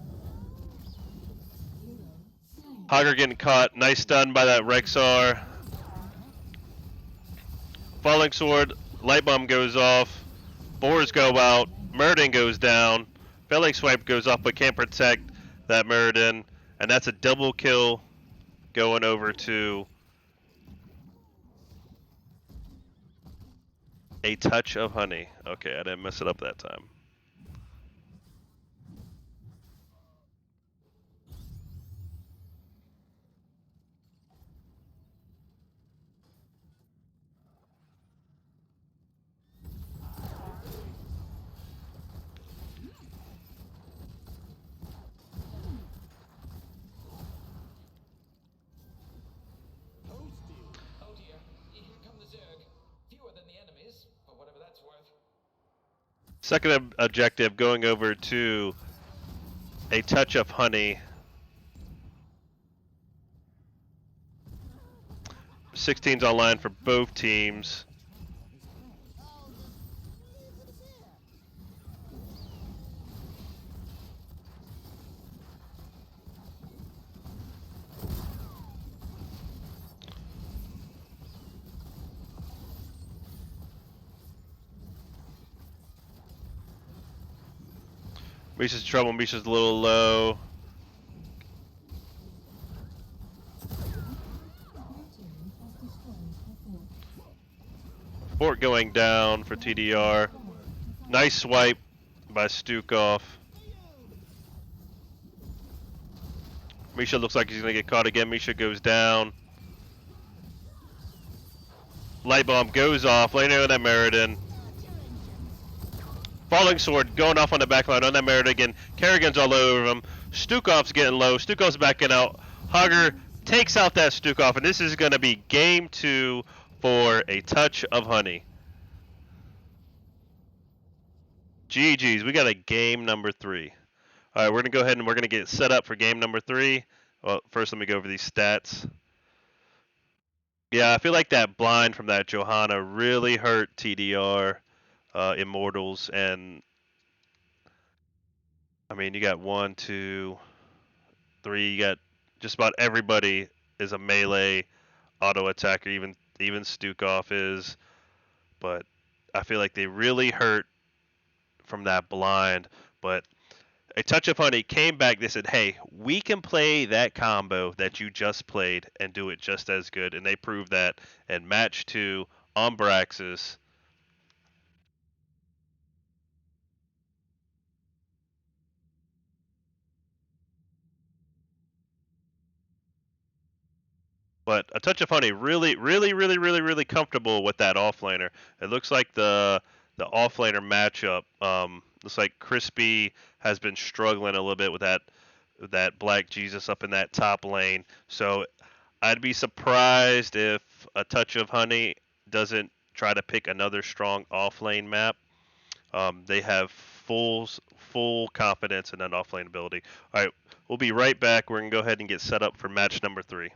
Hero slain. Hogger getting caught. Nice stun by that Rexar. Falling sword. Light bomb goes off. Boars go out. Murden goes down. Failing swipe goes off, but can't protect that Murden. And that's a double kill going over to a touch of honey. Okay, I didn't mess it up that time. Second objective, going over to a touch of honey. 16's online for both teams. Misha's in trouble. Misha's a little low. Your team has destroyed a fort. Fort going down for TDR. Nice swipe by Stukov. Misha looks like he's going to get caught again. Misha goes down. Light bomb goes off. Laying on that Meriden. Falling sword going off on the back line on that Meriden again. Kerrigan's all over him. Stukov's getting low. Stukov's backing out. Hogger takes out that Stukov, and this is going to be game 2 for a touch of honey. GG's. We got a game number 3. All right, we're going to go ahead and we're going to get set up for game number 3. Well, first let me go over these stats. Yeah, I feel like that blind from that Johanna really hurt TDR, Immortals, and I mean, you got 1, 2, 3. You got just about everybody is a melee auto attacker. Even Stukov is, but I feel like they really hurt from that blind. But a touch of honey came back. They said, "Hey, we can play that combo that you just played and do it just as good." And they proved that in match 2 on Braxis. But a touch of honey really comfortable with that offlaner. It looks like the offlaner matchup. Looks like Crispy has been struggling a little bit with that Black Jesus up in that top lane. So I'd be surprised if a touch of honey doesn't try to pick another strong offlane map. They have full confidence in that offlane ability. All right, we'll be right back. We're gonna go ahead and get set up for match number 3.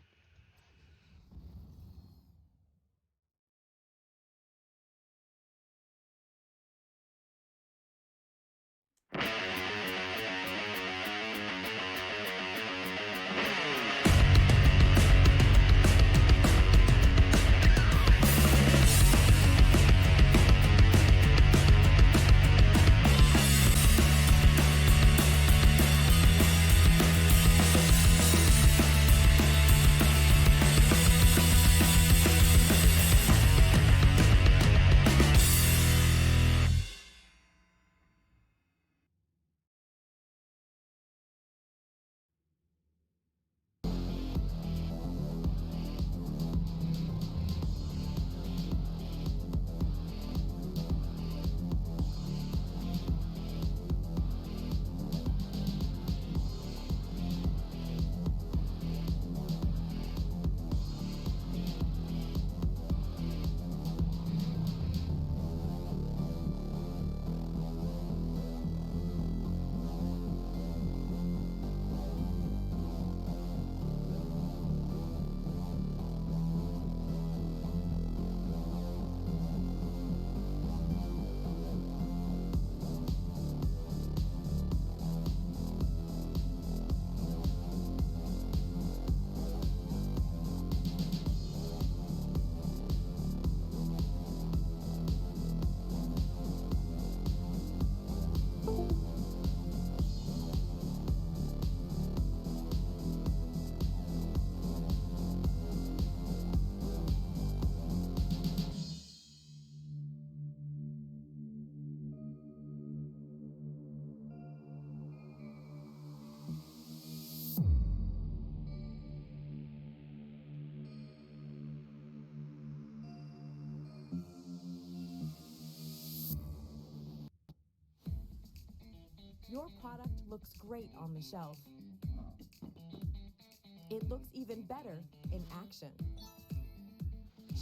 Your product looks great on the shelf. It looks even better in action.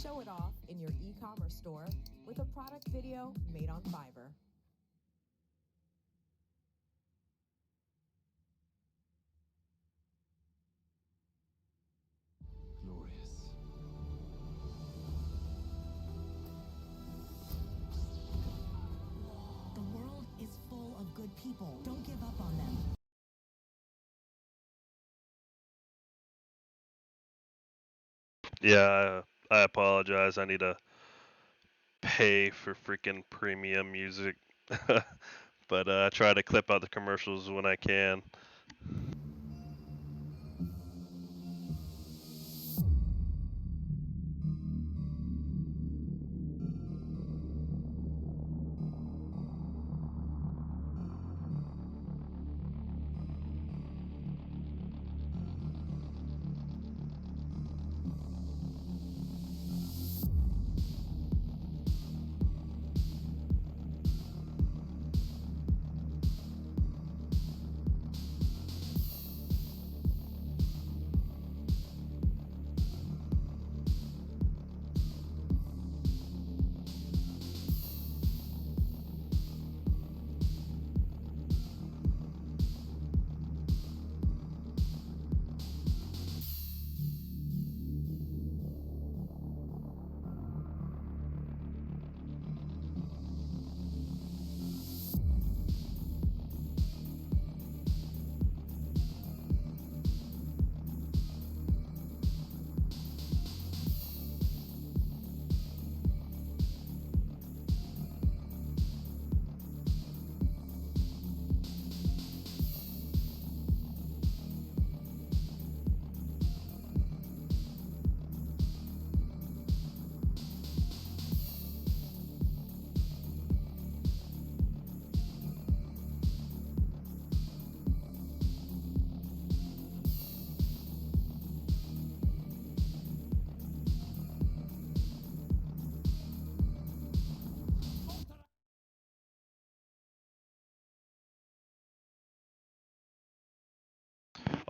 Show it off in your e-commerce store with a product video made on Fiverr. people. Don't give up on them. Yeah, I apologize. I need to pay for freaking premium music. But I try to clip out the commercials when I can.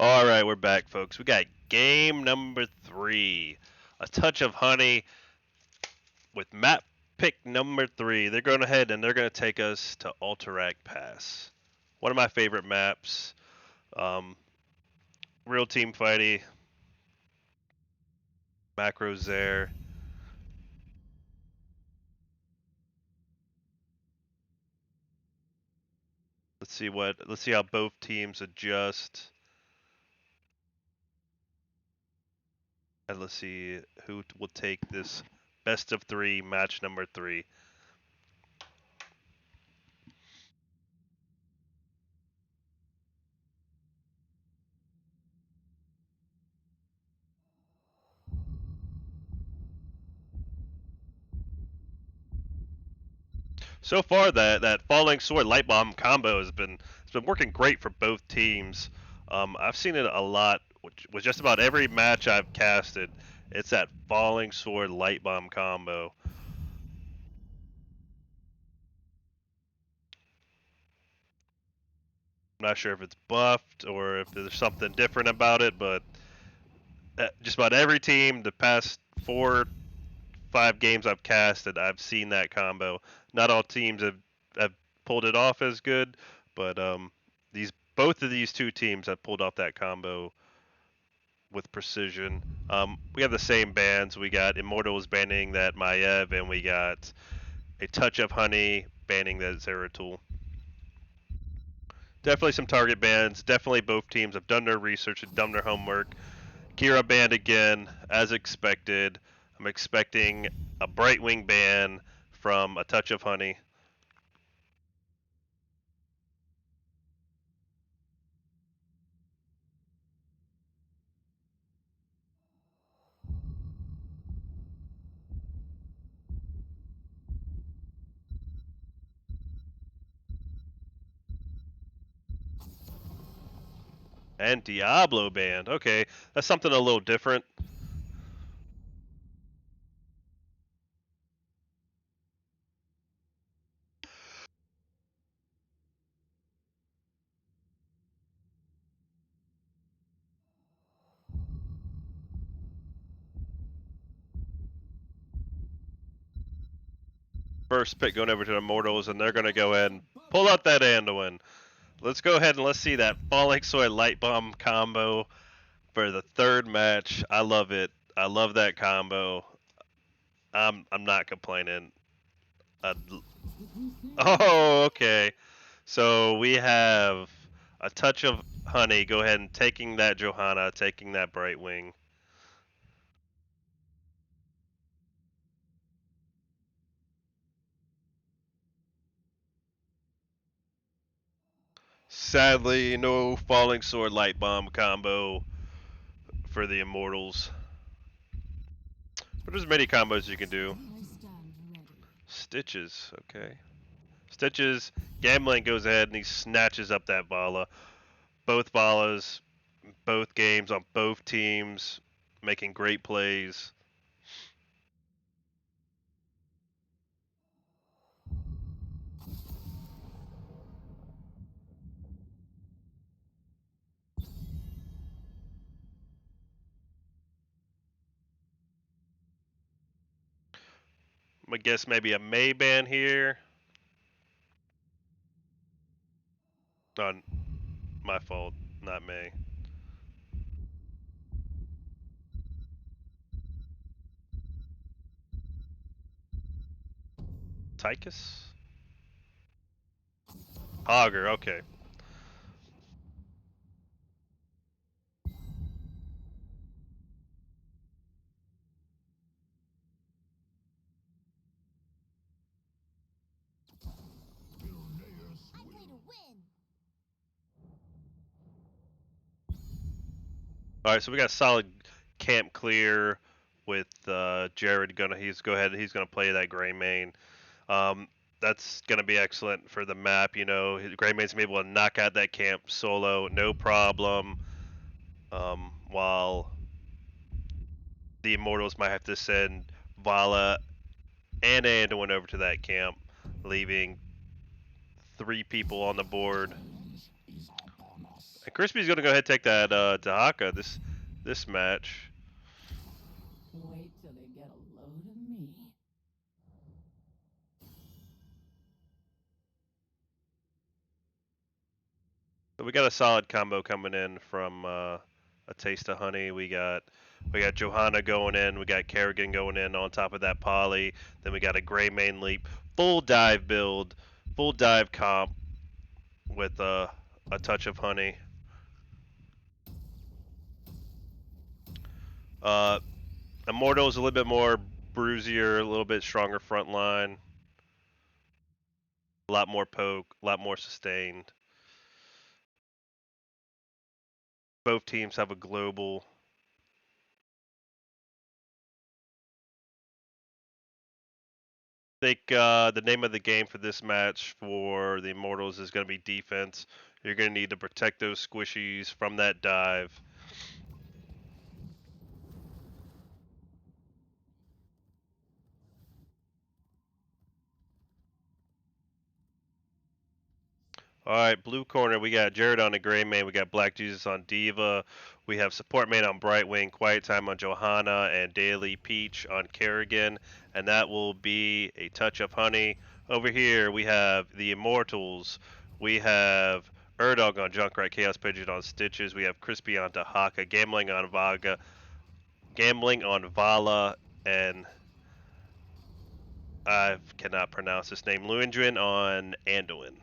All right, we're back, folks. We got game number 3. A touch of honey with map pick number 3. They're going ahead and they're going to take us to Alterac Pass. One of my favorite maps. Um, real team fighty. Macros there. Let's see how both teams adjust. And let's see who will take this best of 3 match number 3. So far, that falling sword light bomb combo has been working great for both teams. I've seen it a lot with just about every match I've casted. It's that falling sword light bomb combo. I'm not sure if it's buffed or if there's something different about it, but just about every team, the past 4, 5 games I've casted, I've seen that combo. Not all teams have pulled it off as good, but these both of these two teams have pulled off that combo with precision. We have the same bans. We got Immortals banning that Maiev, and we got a touch of Honey banning that Zeratul. Definitely some target bans. Definitely both teams have done their research and done their homework. Kira banned again, as expected. I'm expecting a Brightwing ban from a touch of Honey. And Diablo banned. Okay, that's something a little different. First pick going over to the Immortals, and they're going to go ahead and pull out that Anduin. Let's go ahead and let's see that Falling Sword Light Bomb combo for the third match. I love it. I love that combo. I'm not complaining. Oh, okay. So we have a touch of honey. Go ahead and taking that Johanna, taking that Brightwing. Sadly, no falling sword light bomb combo for the immortals. But there's many combos you can do. I stand ready. Stitches, okay. Stitches, Gambling goes ahead and he snatches up that Vala. Both Valas, both games on both teams, making great plays. I guess maybe a Mayban here. On my fault, not May. Tychus? Hogger, okay. I play to win. Alright, so we got a solid camp clear with Jared he's gonna play that Gray Mane. That's gonna be excellent for the map, you know. Gray Mane's gonna be able to knock out that camp solo, no problem. While the Immortals might have to send Vala and Anduin over to that camp, leaving 3 people on the board. And Crispy's gonna go ahead and take that Dahaka this match. Wait till they get a load of me. So we got a solid combo coming in from a taste of honey. We got Johanna going in. We got Kerrigan going in on top of that poly. Then we got a Gray Main Leap, full dive build, full dive comp with a touch of honey. Immortals a little bit more bruisier, a little bit stronger front line. A lot more poke, a lot more sustained. Both teams have a global. I think the name of the game for this match for the Immortals is going to be defense. You're going to need to protect those squishies from that dive. All right, blue corner, we got Jared on the Gray Mane, we got Black Jesus on Diva, we have Support Mane on Brightwing, Quiet Time on Johanna, and Daily Peach on Kerrigan, and that will be a touch of honey. Over here, we have the Immortals, we have Erdog on Junkrat, Chaos Pigeon on Stitches, we have Crispy on Tahaka, Gambling on Vala, and I cannot pronounce this name, Luindrin on Anduin.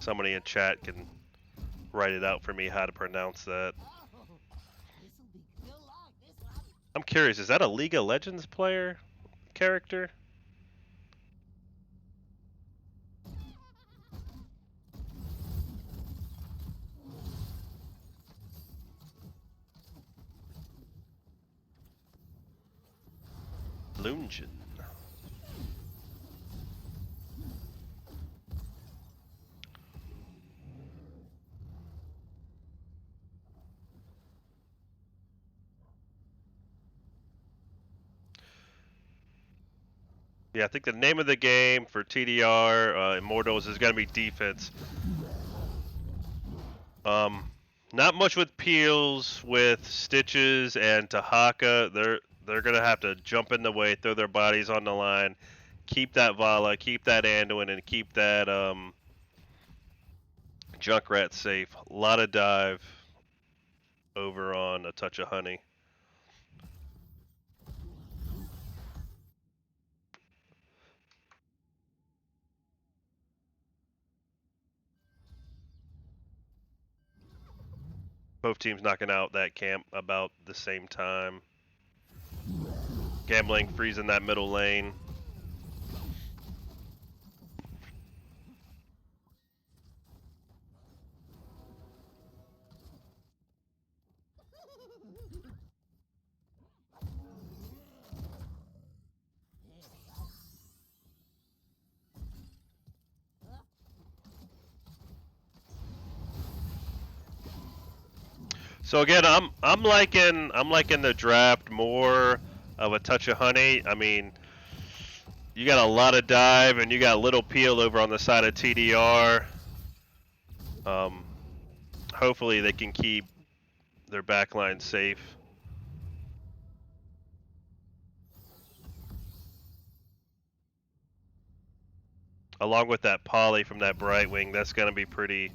Somebody in chat can write it out for me how to pronounce that. Oh, this'll be good luck. This one. I'm curious, is that a League of Legends player character? Lungeon. Yeah, I think the name of the game for TDR Immortals is going to be defense. Not much with peels, with Stitches and Tahaka. They're going to have to jump in the way, throw their bodies on the line, keep that Vala, keep that Anduin, and keep that Junkrat safe. A lot of dive over on a touch of honey. Both teams knocking out that camp about the same time. Gambling freezing that middle lane. So again, I'm liking the draft more of a touch of honey. I mean, you got a lot of dive and you got little peel over on the side of TDR. Hopefully they can keep their backline safe. Along with that poly from that Brightwing, that's going to be pretty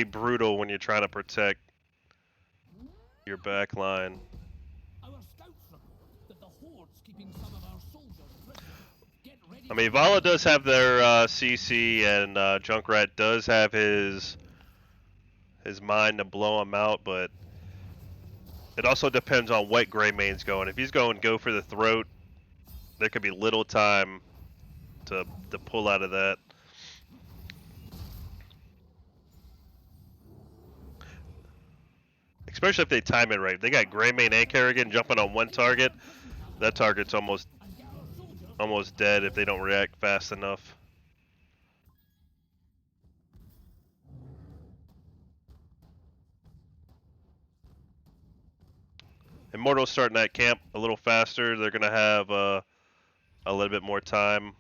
brutal when you're trying to protect your backline. Our scouts report that the Horde's keeping some of our soldiers prisoner. Get ready. I mean, Vala does have their CC, and Junkrat does have his mind to blow him out, but it also depends on what Greymaine's going. If he's going go for the throat, there could be little time to pull out of that. Especially if they time it right. They got Greymane and Kerrigan jumping on one target. That target's almost dead if they don't react fast enough. Immortals starting that camp a little faster. They're gonna have a little bit more time.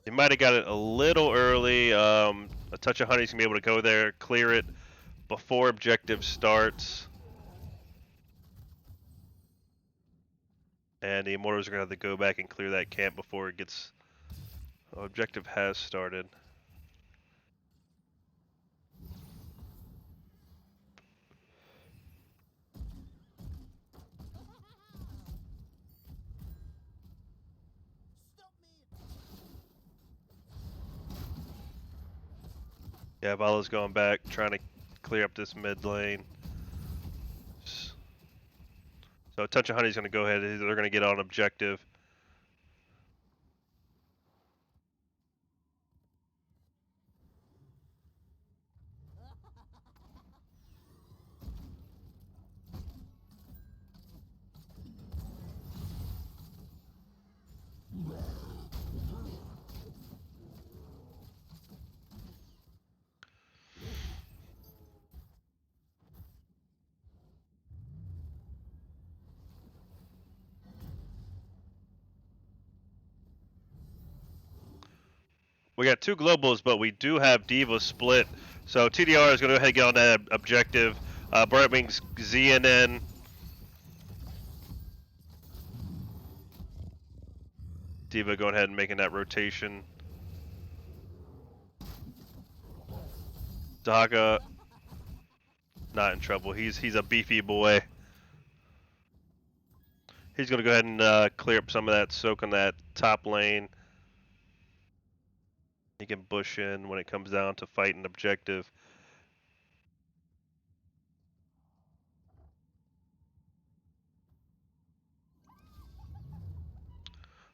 They might have got it a little early. A touch of honey's gonna be able to go there, clear it before objective starts. And the Immortals are gonna have to go back and clear that camp before it gets. Objective has started. Yeah, Vala's going back, trying to clear up this mid lane. So Touch of Honey's going to go ahead. They're going to get on objective. We got two globals, but we do have Diva split. So TDR is going to go ahead and get on that objective. Brightwing's ZNN. Diva going ahead and making that rotation. Daga not in trouble. He's a beefy boy. He's going to go ahead and clear up some of that soak on that top lane. He can bush in when it comes down to fighting objective.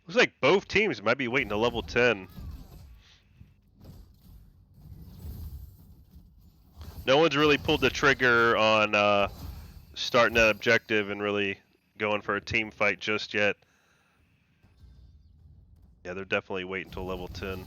Looks like both teams might be waiting to level 10. No one's really pulled the trigger on starting that objective and really going for a team fight just yet. Yeah, they're definitely waiting until level 10.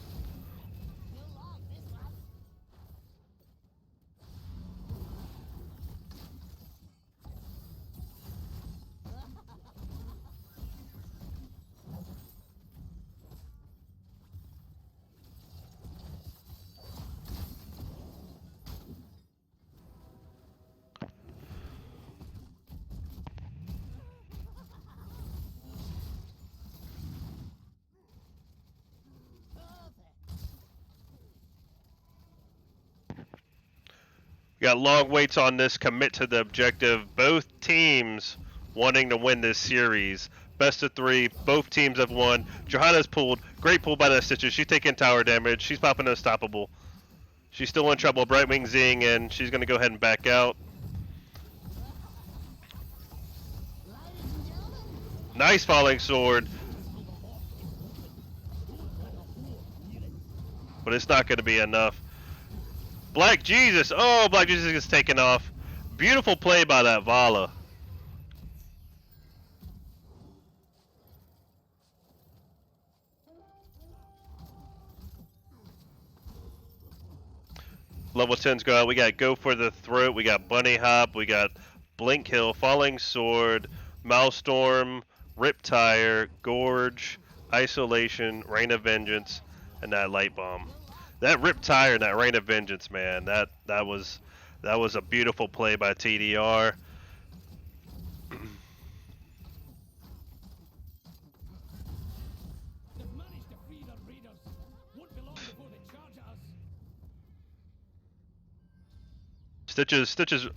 Got long waits on this. Commit to the objective. Both teams wanting to win this series. Best of 3. Both teams have won. Johanna's pulled. Great pull by the Stitches. She's taking tower damage. She's popping unstoppable. She's still in trouble. Brightwing Zing in. She's going to go ahead and back out. Nice falling sword. But it's not going to be enough. Black Jesus. Oh, Black Jesus gets taken off. Beautiful play by that Vala. Level 10's go out. We got Go for the Throat. We got Bunny Hop. We got Blink Hill, Falling Sword, Maelstrom, Riptire, Gorge, Isolation, Rain of Vengeance, and that Light Bomb. That Riptire and that Rain of Vengeance, man, that was a beautiful play by TDR. Stitches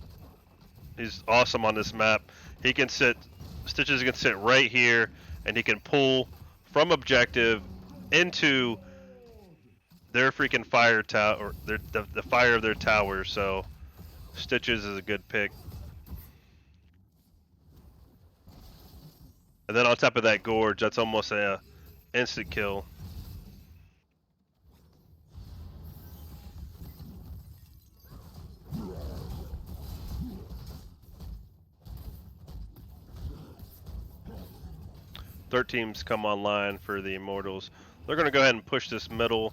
is awesome on this map. He can sit, Stitches can sit right here, and he can pull from objective into their freaking fire tower, or the fire of their tower. So Stitches is a good pick. And then on top of that Gorge, that's almost a instant kill. Third teams come online for the Immortals. They're going to go ahead and push this middle.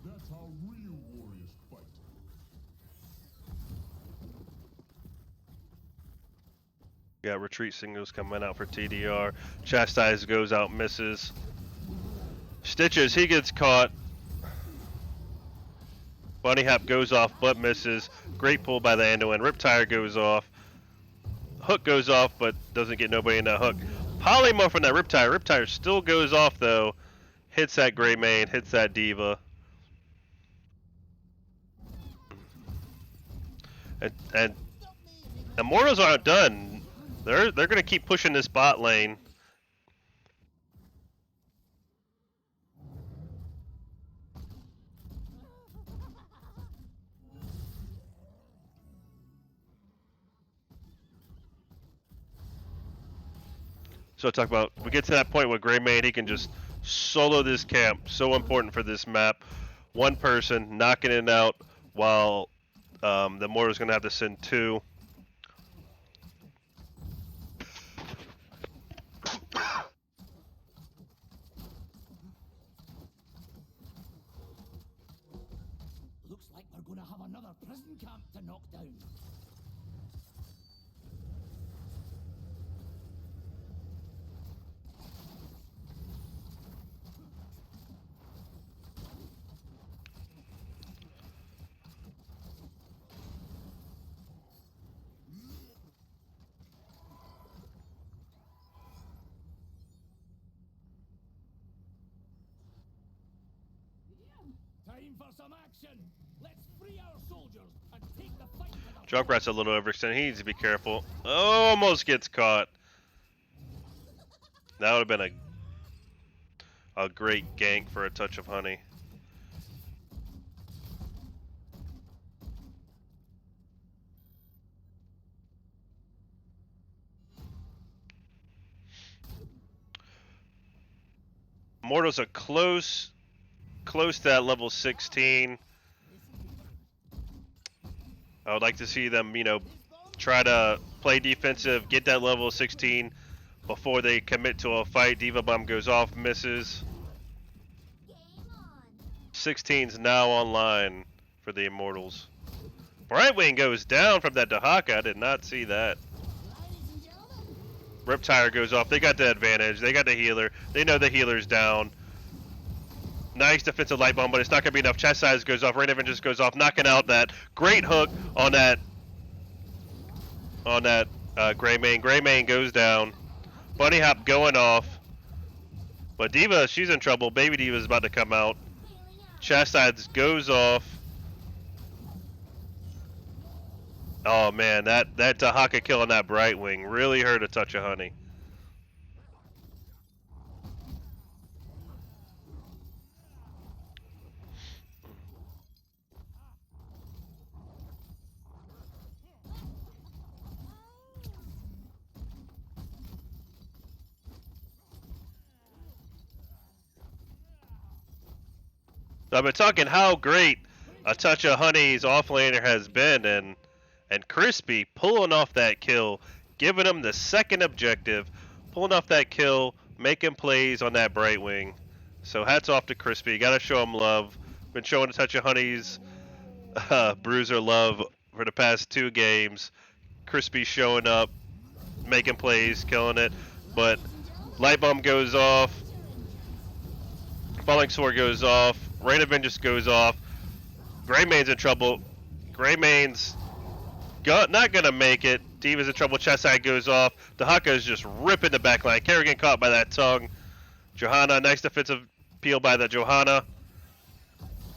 That's how real warriors fight. Got retreat signals coming out for TDR. Chastise goes out, misses. Stitches, he gets caught. Bunny Hop goes off but misses. Great pull by the Anduin. Riptire goes off. Hook goes off but doesn't get nobody in that hook. Polymorph from that Riptire. Riptire still goes off though. Hits that Greymane, hits that Diva. And Immortals aren't done. They're gonna keep pushing this bot lane. So talk about, we get to that point with Greymane, he can just solo this camp. So important for this map. One person knocking it out while the Immortal's gonna have to send 2. Looks like we're gonna have another prison camp to knock down. Time for some action. Let's free our soldiers and take the fight to the Junkrat's a little overextended. He needs to be careful. Almost gets caught. That would have been a great gank for a touch of honey. Immortals are close to that level 16. I would like to see them, you know, try to play defensive, get that level 16 before they commit to a fight. Diva Bomb goes off, misses. 16's now online for the Immortals. Brightwing goes down from that Dahaka. I did not see that. Riptire goes off. They got the advantage. They got the healer. They know the healer's down. Nice defensive light bomb, but it's not going to be enough. Chest size goes off. Rain of Vengeance goes off, knocking out that great hook on that Gray Mane. Gray Mane goes down. Bunny Hop going off. But Diva, she's in trouble. Baby Diva is about to come out. Chastise goes off. Oh man, that Dahaka kill on that Brightwing really hurt a touch of honey. I've been talking how great a touch of honey's offlaner has been, and Crispy pulling off that kill, giving him the second objective, pulling off that kill, making plays on that Brightwing. So hats off to Crispy. Got to show him love. Been showing a touch of honey's bruiser love for the past 2 games. Crispy showing up, making plays, killing it. But light bomb goes off. Falling sword goes off. Rain of Vengeance goes off. Gray Mane's in trouble. Gray Mane's not gonna make it. Diva's in trouble. Chest side goes off. Dahaka is just ripping the backline. Kerrigan caught by that tongue. Johanna, nice defensive peel by the Johanna.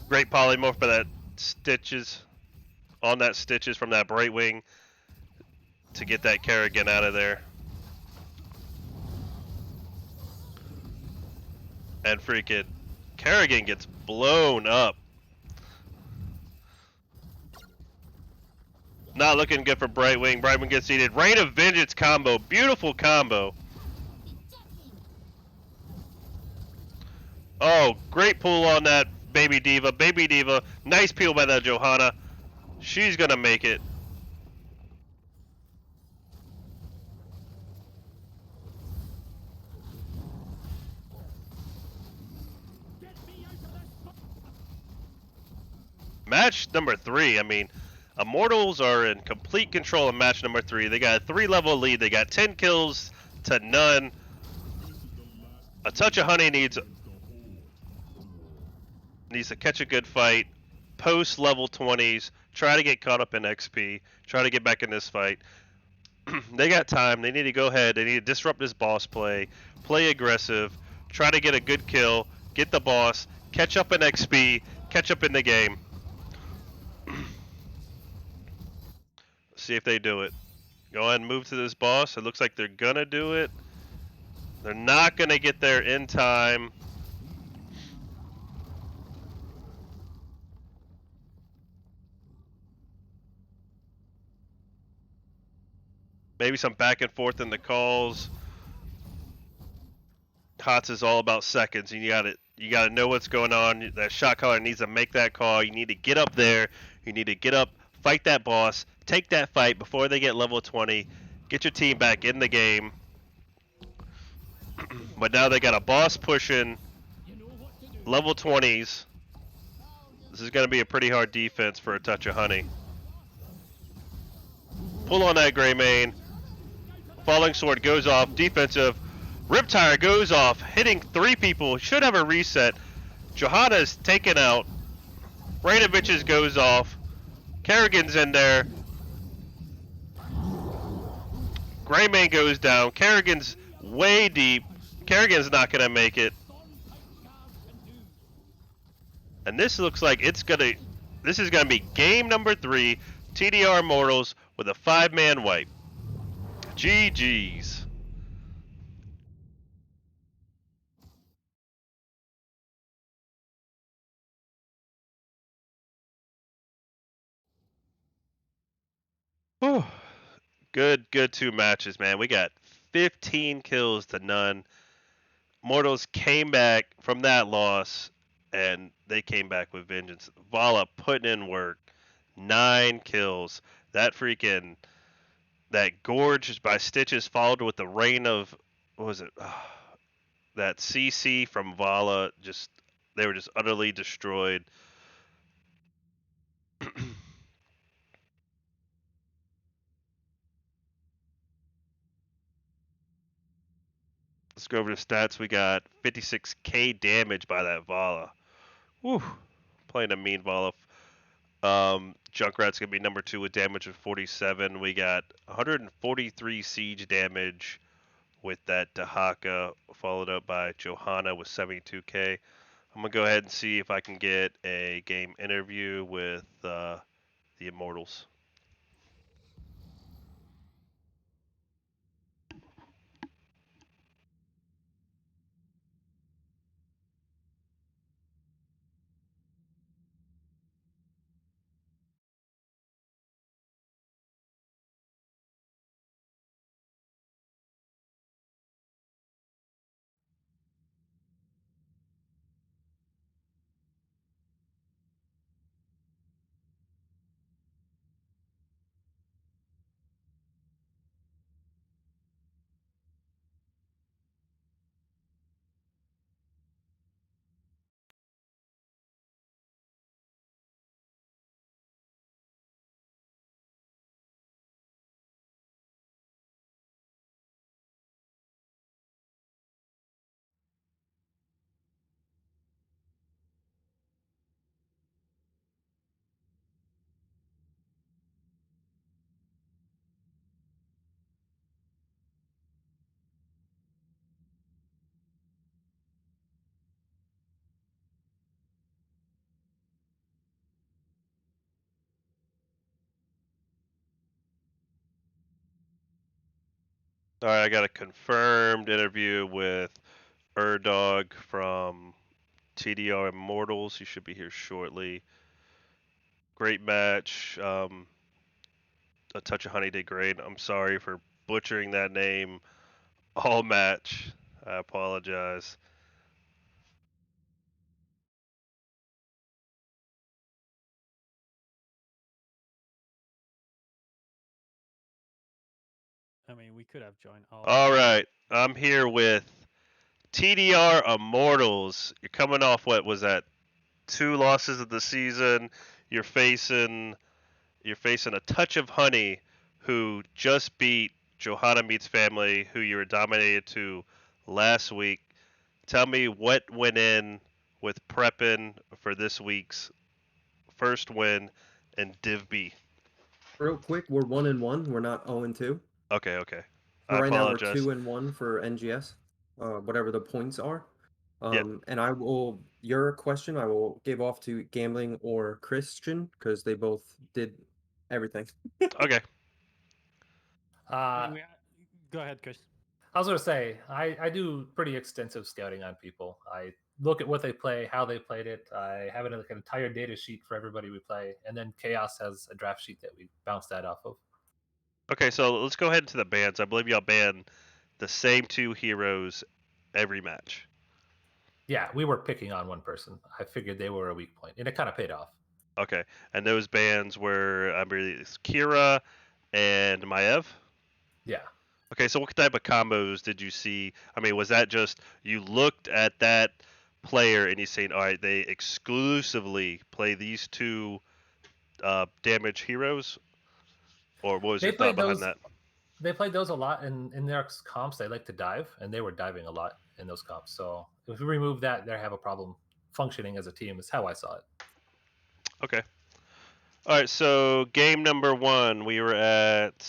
Great polymorph by that Stitches. On that Stitches from that Brightwing to get that Kerrigan out of there. And freaking Kerrigan gets blown up. Not looking good for Brightwing. Brightwing gets seated. Rain of Vengeance combo. Beautiful combo. Oh, great pull on that Baby Diva. Baby Diva. Nice peel by that Johanna. She's going to make it. Match number 3. I mean, Immortals are in complete control of match number 3. They got a 3-level lead. They got 10 kills to none. A touch of honey needs to catch a good fight. Post level 20s. Try to get caught up in XP. Try to get back in this fight. They got time. They need to go ahead. They need to disrupt this boss play. Play aggressive. Try to get a good kill. Get the boss. Catch up in XP. Catch up in the game. See if they do it. Go ahead and move to this boss. It looks like they're gonna do it. They're not gonna get there in time. Maybe some back and forth in the calls. HOTS is all about seconds, and you gotta know what's going on. That shot caller needs to make that call. You need to get up there. You need to get up, fight that boss, take that fight before they get level 20. Get your team back in the game. But now they got a boss pushing level 20s. This is going to be a pretty hard defense for a touch of honey. Pull on that Gray Mane. Falling sword goes off. Defensive. Riptire goes off, hitting 3 people. Should have a reset. Johanna is taken out. Rainovich's goes off. Kerrigan's in there. Gray Mane goes down. Kerrigan's way deep. Kerrigan's not going to make it. And this looks like this is going to be game number 3. TDR Immortals with a 5-man wipe. GG's. Whew. Good 2 matches, man. We got 15 kills to none. Mortals came back from that loss, and they came back with vengeance. Vala putting in work. 9 kills. That gorge by Stitches followed with the rain of, what was it? That CC from Vala. They were just utterly destroyed. Let's go over the stats. We got 56k damage by that Vala. Whew. Playing a mean Volif. Junkrat's gonna be number two with damage of 47. We got 143 siege damage with that Dahaka, followed up by Johanna with 72k. I'm gonna go ahead and see if I can get a game interview with the Immortals. All right, I got a confirmed interview with Erdog from TDR Immortals. He should be here shortly. Great match. A touch of honey did great. I'm sorry for butchering that name all match. I apologize. I mean, we could have joined all of All them. right, I'm here with TDR Immortals. You're coming off what was that? Two losses of the season. You're facing you're facing a touch of honey, who just beat Johanna Meets Family, who you were dominated to last week. Tell me what went in with prepping for this week's first win in Div B. Real quick, we're 1-1. We're not 0-2. Okay, okay. So I right now we're apologize. 2-1 for NGS, whatever the points are. Yep. And I will your question I will give off to Gambling or Christian because they both did everything. Okay. I mean, Uh, go ahead, Chris. I was gonna say I do pretty extensive scouting on people. I look at what they play, how they played it. I have like an entire data sheet for everybody we play, and then Chaos has a draft sheet that we bounce that off of. Okay, so let's go ahead into the bans. I believe y'all ban the same two heroes every match. Yeah, we were picking on one person. I figured they were a weak point, and it kind of paid off. Okay, and those bans were I believe it's Kira and Maev. Yeah. Okay, so what type of combos did you see? I mean, was that just you looked at that player and you saying, all right, they exclusively play these two damage heroes, or what was They your thought played behind those that? they played those a lot in their comps. They like to dive, and they were diving a lot in those comps. So if we remove that, they have a problem functioning as a team. Is how I saw it. Okay. All right, so game number one, we were at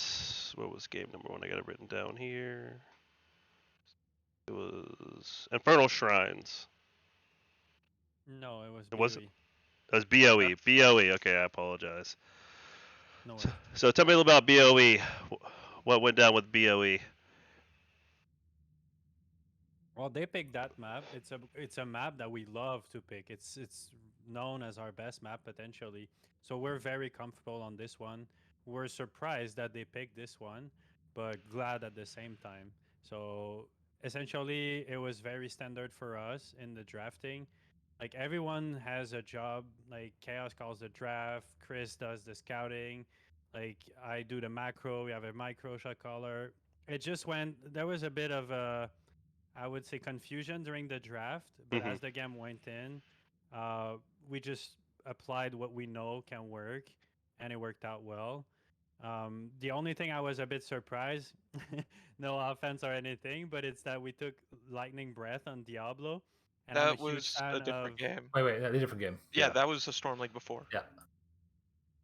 what was game number one? I got it written down here. It was Infernal Shrines. No, it was It was BOE. it was BOE. BOE. Okay, I apologize. No So, worries. so tell me a little about BOE. What went down with BOE? Well, they picked that map. It's a map that we love to pick. It's known as our best map potentially. So we're very comfortable on this one. We're surprised that they picked this one, but glad at the same time. So essentially, it was very standard for us in the drafting. Like everyone has a job. Like Chaos calls the draft. Chris does the scouting. Like I do the macro. We have a micro shot caller. It just went. There was a bit of a, I would say, confusion during the draft, but Hmm. as the game went in, uh, we just applied what we know can work, and it worked out well. The only thing I was a bit surprised, no offense or anything, but it's that we took lightning breath on Diablo. and I'm a That huge was a fan different of. game. Wait, a different game. Yeah, that was the Storm League before. Yeah.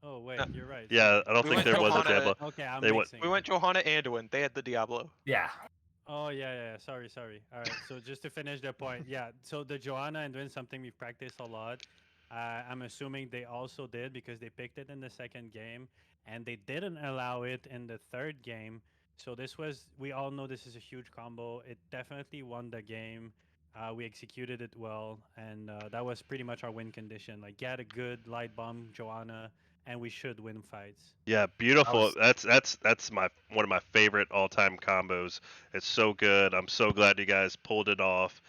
Oh No, wait, you're right. Yeah, Sorry. I don't we think went there was a Johanna. Diablo. Okay, I'm They went. mixing. We went Johanna Anduin. They had the Diablo. Yeah. Oh yeah. Sorry. All right. So just to finish the point, yeah. So the Joanna and doing something we've practiced a lot. I'm assuming they also did because they picked it in the second game, and they didn't allow it in the third game. So this was, we all know this is a huge combo. It definitely won the game. We executed it well, and that was pretty much our win condition. Like get a good light bomb Joanna, and we should win fights. Yeah, beautiful. was- That's my one of my favorite all-time combos. It's so good. I'm so glad you guys pulled it off.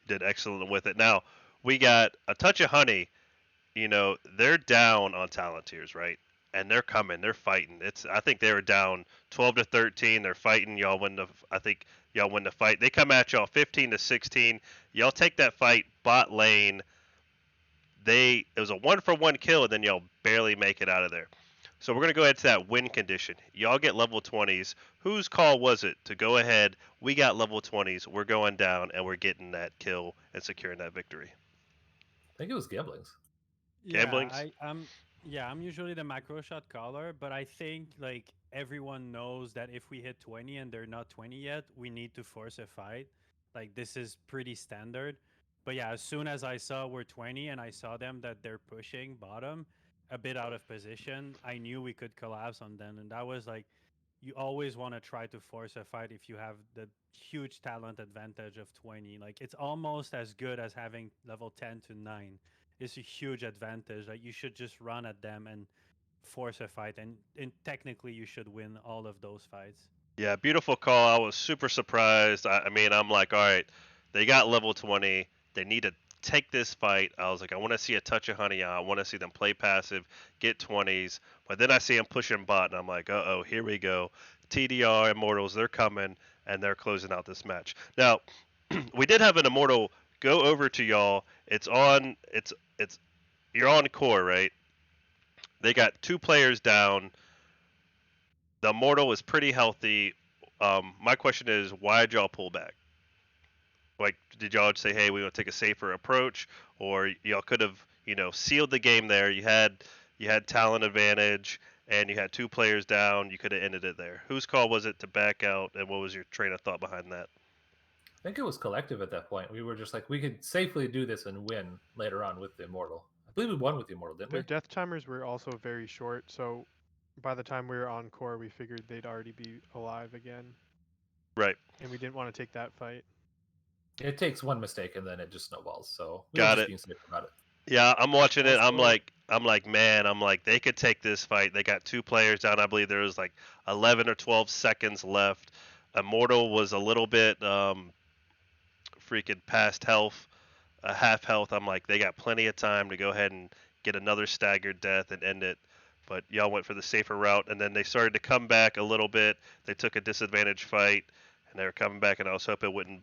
Did excellent with it. Now we got a touch of honey. You know they're down on talent tiers, right? And they're coming. They're fighting. I think they were down 12 to 13. They're fighting. Y'all win the. I think y'all win the fight. They come at y'all 15 to 16. Y'all take that fight bot lane. It was a 1-for-1 kill, and then y'all barely make it out of there. So we're gonna go ahead to that win condition. Y'all get level 20s. Whose call was it to go ahead? We got level 20s. We're going down, and we're getting that kill and securing that victory. I think it was Gambling's. Gamblings? I'm usually the macro shot caller, but I think like everyone knows that if we hit 20 and they're not 20 yet, we need to force a fight. Like this is pretty standard. But yeah, as soon as I saw we're 20 and I saw them that they're pushing bottom a bit out of position, I knew we could collapse on them. And that was like you always want to try to force a fight if you have the huge talent advantage of 20. Like it's almost as good as having level 10 to 9. It's a huge advantage. Like you should just run at them and force a fight, and technically you should win all of those fights. Yeah, beautiful call. I was super surprised. I mean, I'm like, all right, they got level 20. They need to take this fight. I was like, I want to see a touch of honey on. I want to see them play passive, get 20s. But then I see them pushing bot, and I'm like, uh-oh, here we go. TDR, Immortals, they're coming, and they're closing out this match. Now, we did have an Immortal go over to y'all. It's you're on core, right? They got 2 players down. The Immortal is pretty healthy. My question is, why did y'all pull back? Like, did y'all say, hey, we want to take a safer approach, or y'all could have, sealed the game there? You had talent advantage, and you had 2 players down. You could have ended it there. Whose call was it to back out, and what was your train of thought behind that? I think it was collective at that point. We were just like, we could safely do this and win later on with the Immortal. I believe we won with the Immortal, didn't Their we? death timers were also very short, so by the time we were on core, we figured they'd already be alive again. Right. And we didn't want to take that fight. It takes one mistake and then it just snowballs. So we Got were just it. being safe about it. Yeah, I'm watching it. I'm Also- like, man, they could take this fight. They got 2 players down. I believe there was like 11 or 12 seconds left. Immortal was a little bit freaking past health, half health. I'm like, they got plenty of time to go ahead and get another staggered death and end it. But y'all went for the safer route, and then they started to come back a little bit. They took a disadvantage fight, and they were coming back, and I was hoping it wouldn't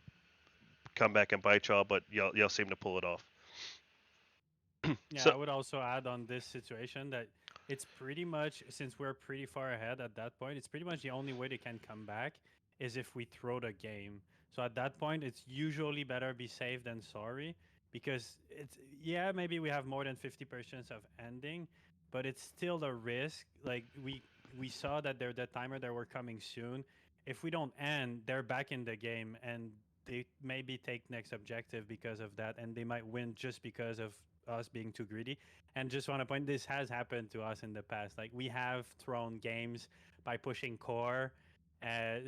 come back and bite y'all, but y'all seem to pull it off. Yeah, So- I would also add on this situation that it's pretty much, since we're pretty far ahead at that point, it's pretty much the only way they can come back is if we throw the game. So at that point, it's usually better be safe than sorry, because it's, yeah, maybe we have more than 50% of ending, but it's still a risk. Like we saw that they're the timer that we're coming soon. If we don't end, they're back in the game, and they maybe take next objective because of that, and they might win just because of us being too greedy. And just want to point, this has happened to us in the past. Like we have thrown games by pushing core.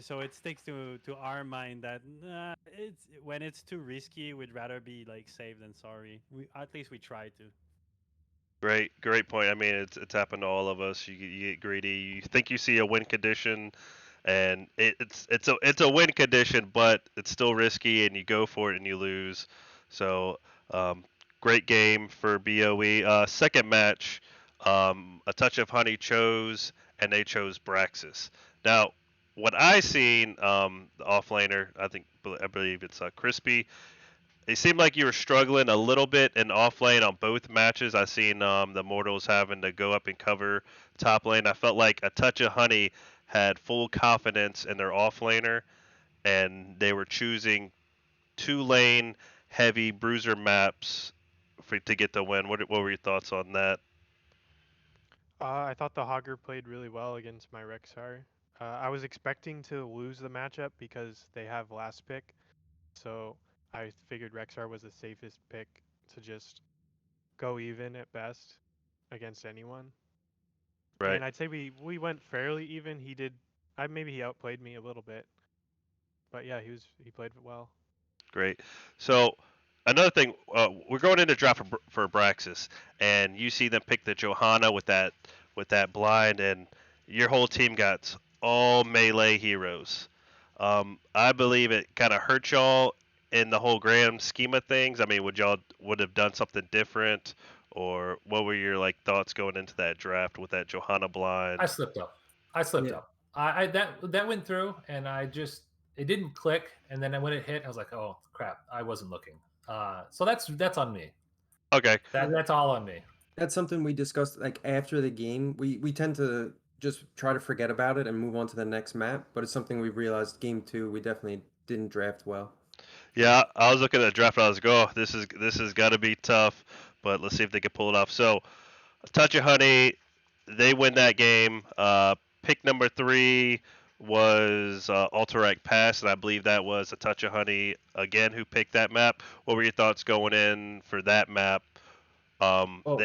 So it sticks to our mind that it's when it's too risky, we'd rather be like safe than sorry. At least we try to. Great point. I mean, it's happened to all of us. You get greedy. You think you see a win condition, and it's a win condition, but it's still risky, and you go for it and you lose. So, great game for BOE. Second match, a touch of honey chose, and they chose Braxis. Now, what I seen, the offlaner, I believe it's Crispy. It seemed like you were struggling a little bit in off lane on both matches. I seen the Mortals having to go up and cover top lane. I felt like a touch of honey had full confidence in their off laner, and they were choosing 2 lane, heavy bruiser maps to get the win. What were your thoughts on that? I thought the Hogger played really well against my Rexar. I was expecting to lose the matchup because they have last pick, so I figured Rexar was the safest pick to just go even at best against anyone. Right. And I'd say we went fairly even. Maybe he outplayed me a little bit, but yeah, he played well. Great. So another thing, we're going into draft for Braxis, and you see them pick the Johanna with that blind, and your whole team got all melee heroes. I believe it kind of hurt y'all in the whole grand scheme of things. I mean, would have done something different, or what were your like thoughts going into that draft with that Johanna blind? I slipped up. I slipped Yeah. up. I that went through, and it didn't click. And then when it hit, I was like, oh crap, I wasn't looking. So that's on me. Okay. That's all on me. That's something we discussed like after the game. We tend to just try to forget about it and move on to the next map, but it's something we realized game 2 we definitely didn't draft well. Yeah, I was looking at the draft. And I was like, oh, this is got to be tough, but let's see if they can pull it off. So, Touch of Honey, they win that game. Pick number 3 was Alterac Pass, and I believe that was a Touch of Honey again who picked that map. What were your thoughts going in for that map? Oh, Go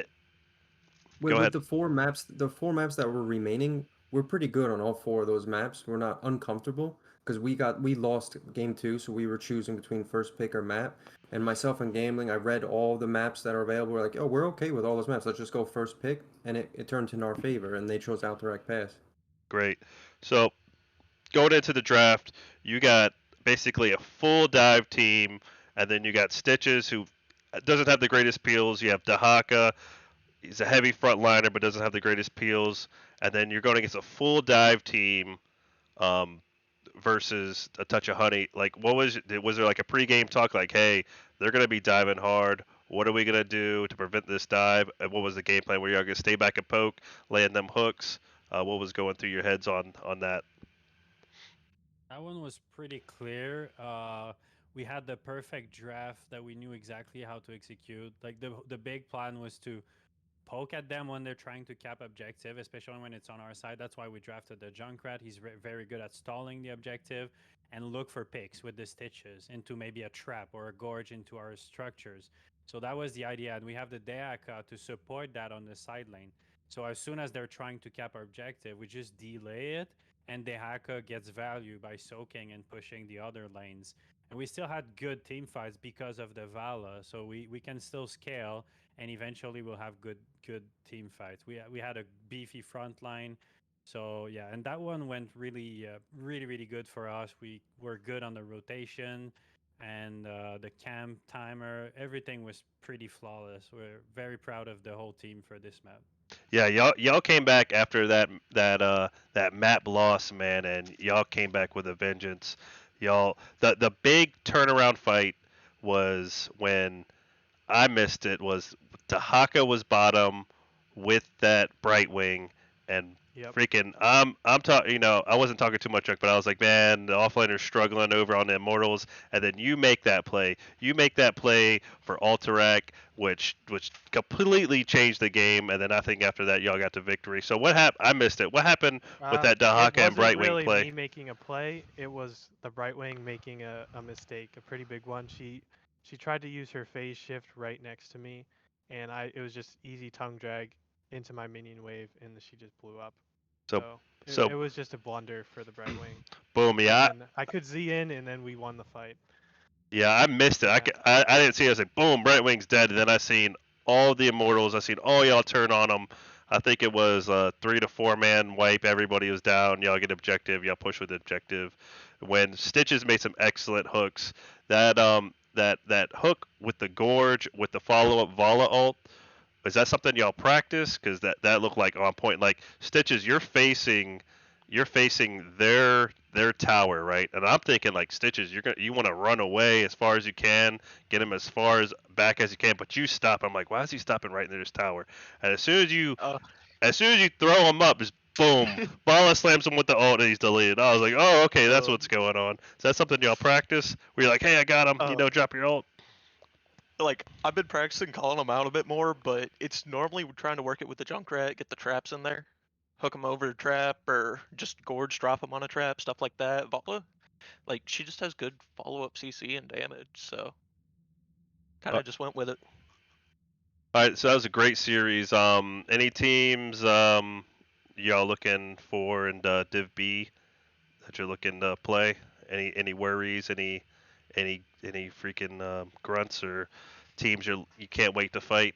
with ahead. the 4 maps that were remaining, we're pretty good on all 4 of those maps. We're not uncomfortable because we lost game 2, so we were choosing between first pick or map. And myself and Gambling, I read all the maps that are available. We're like, oh, we're okay with all those maps. Let's just go first pick, and it turned in our favor, and they chose Alterac Pass. Great. So, going into the draft, you got basically a full dive team, and then you got Stitches, who doesn't have the greatest peels. You have Dahaka. He's a heavy frontliner, but doesn't have the greatest peels. And then you're going against a full dive team um, versus a touch of honey. Like, was there like a pregame talk like, hey, they're going to be diving hard. What are we going to do to prevent this dive? And what was the game plan? Were you going to stay back and poke, laying them hooks? What was going through your heads on that? That one was pretty clear. We had the perfect draft that we knew exactly how to execute. Like the big plan was to poke at them when they're trying to cap objective, especially when it's on our side. That's why we drafted the Junkrat. He's very good at stalling the objective, and look for picks with the stitches into maybe a trap or a gorge into our structures. So that was the idea, and we have the Deaka to support that on the side lane. So as soon as they're trying to cap our objective, we just delay it, and Dehaka gets value by soaking and pushing the other lanes. And we still had good team fights because of the Vala, so we can still scale, and eventually we'll have good team fights. We had a beefy front line, so yeah, and that one went really good for us. We were good on the rotation, and the camp timer, everything was pretty flawless. We're very proud of the whole team for this map. Yeah, y'all came back after that map loss, man, and y'all came back with a vengeance. Y'all the big turnaround fight was when I missed it. Was Tahaka was bottom with that Brightwing, and Yep. freaking I'm talking. I wasn't talking too much, but I was like, man, the offlaner's struggling over on the immortals, and then you make that play. You make that play for Alterac, which completely changed the game, and then I think after that y'all got to victory. So what happened? I missed it. What happened with that It Dahaka and wasn't Brightwing really play? me making a play. It was the Brightwing making a mistake, a pretty big one. She tried to use her phase shift right next to me, and it was just easy tongue drag into my minion wave, and she just blew up. So So so it was just a blunder for the Brightwing. boom, And yeah. then I could Z in, and then we won the fight. Yeah, I missed it. Yeah. I didn't see it. I was like, boom, Brightwing's dead. And then I seen all the immortals. I seen all y'all turn on them. I think it was a 3 to 4 man wipe. Everybody was down. Y'all get objective. Y'all push with objective. When Stitches made some excellent hooks, that hook with the gorge with the follow up Vala ult, is that something y'all practice? Because that looked like on point. Like Stitches, you're facing their tower, right? And I'm thinking like Stitches, you want to run away as far as you can, get him as far as back as you can, but you stop. I'm like, why is he stopping right near his tower? And as soon as you throw him up, just boom, Bala slams him with the ult and he's deleted. I was like, oh, okay, that's Oh. what's going on. Is that something y'all practice? Where you're like, hey, I got him, Oh. drop your ult. like I've been practicing calling them out a bit more, but it's normally trying to work it with the Junkrat, get the traps in there, hook them over a trap, or just gorge drop them on a trap, stuff like that. Vala, like she just has good follow-up CC and damage, so kind Uh, of just went with it. all right, so that was a great series. Any teams y'all looking for in Div B that you're looking to play? Any worries? Any freaking grunts or teams you can't wait to fight?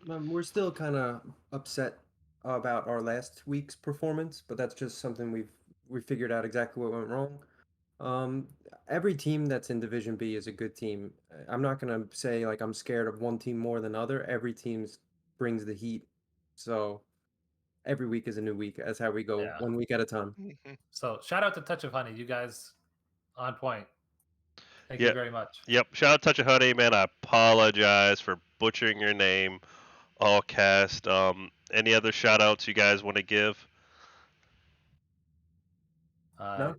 We're still kind of upset about our last week's performance, but that's just something we figured out exactly what went wrong. Um, every team that's in Division B is a good team. I'm not gonna say like I'm scared of one team more than other. Every team's brings the heat. So every week is a new week. That's how we go, Yeah. 1 week at a time. So shout out to Touch of Honey. You guys on point. Thank you Yep, very much. yep. Shout out Touch of Honey, man. I apologize for butchering your name. All cast. Any other shout outs you guys want to give? Uh, No,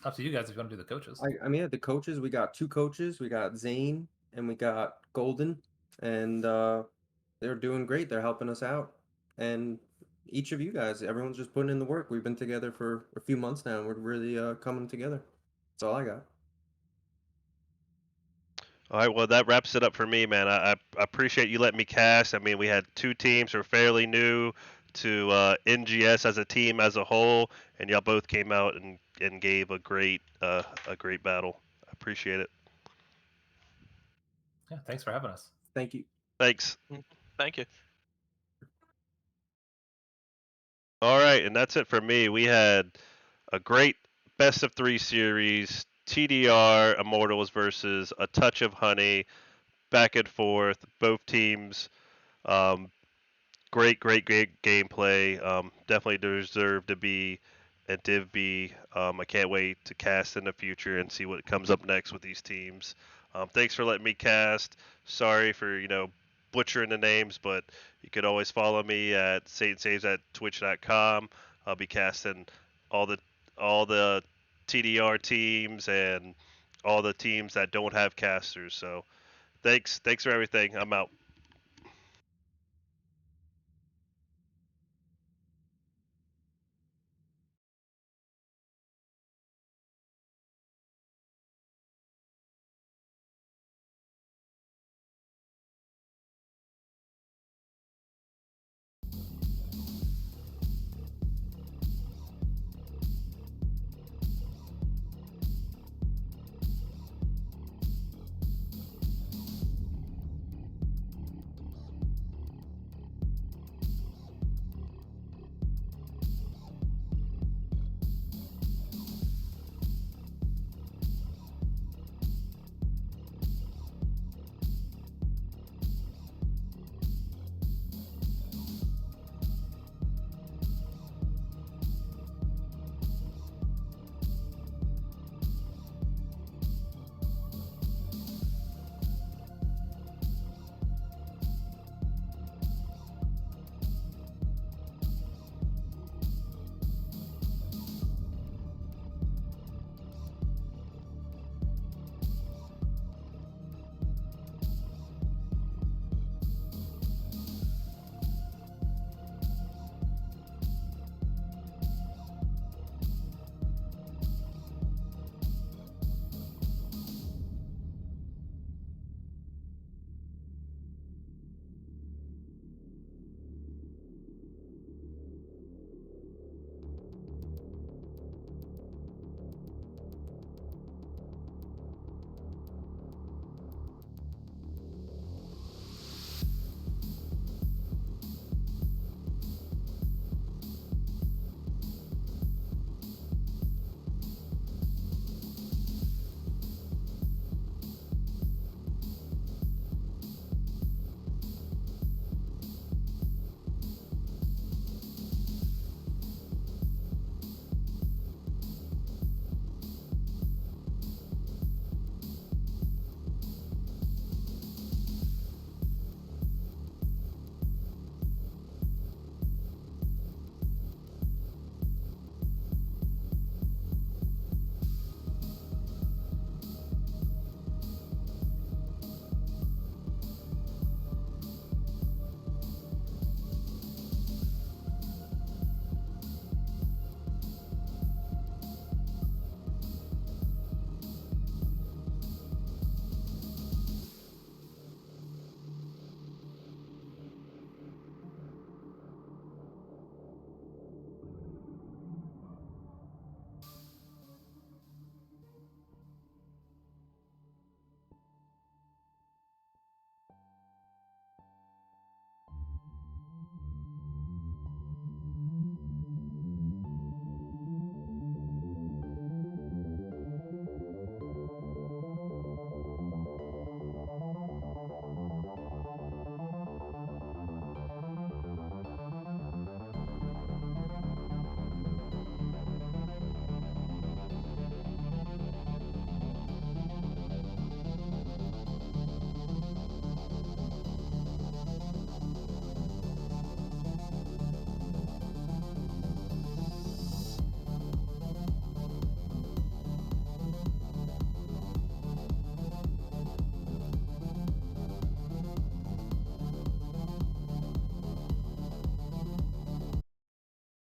up to you guys if you want to do the coaches. I mean, the coaches, we got two coaches. We got Zane and we got Golden, and they're doing great. They're helping us out. And each of you guys, everyone's just putting in the work. We've been together for a few months now, and we're really coming together. That's all I got. All right, well that wraps it up for me, man. I appreciate you letting me cast. I mean, we had two teams who are fairly new to NGS as a team as a whole, and y'all both came out and gave a great battle. I appreciate it. Yeah, thanks for having us. Thank you. Thanks. Thank you. All right, and that's it for me. We had a great best of three series. TDR Immortals versus a touch of honey, back and forth. Both teams um, great gameplay. Definitely deserve to be at Div B. I can't wait to cast in the future and see what comes up next with these teams. Thanks for letting me cast. Sorry for butchering the names, but you could always follow me at Saint Saves at Twitch.com. I'll be casting all the all the TDR teams and all the teams that don't have casters. So thanks for everything. I'm out.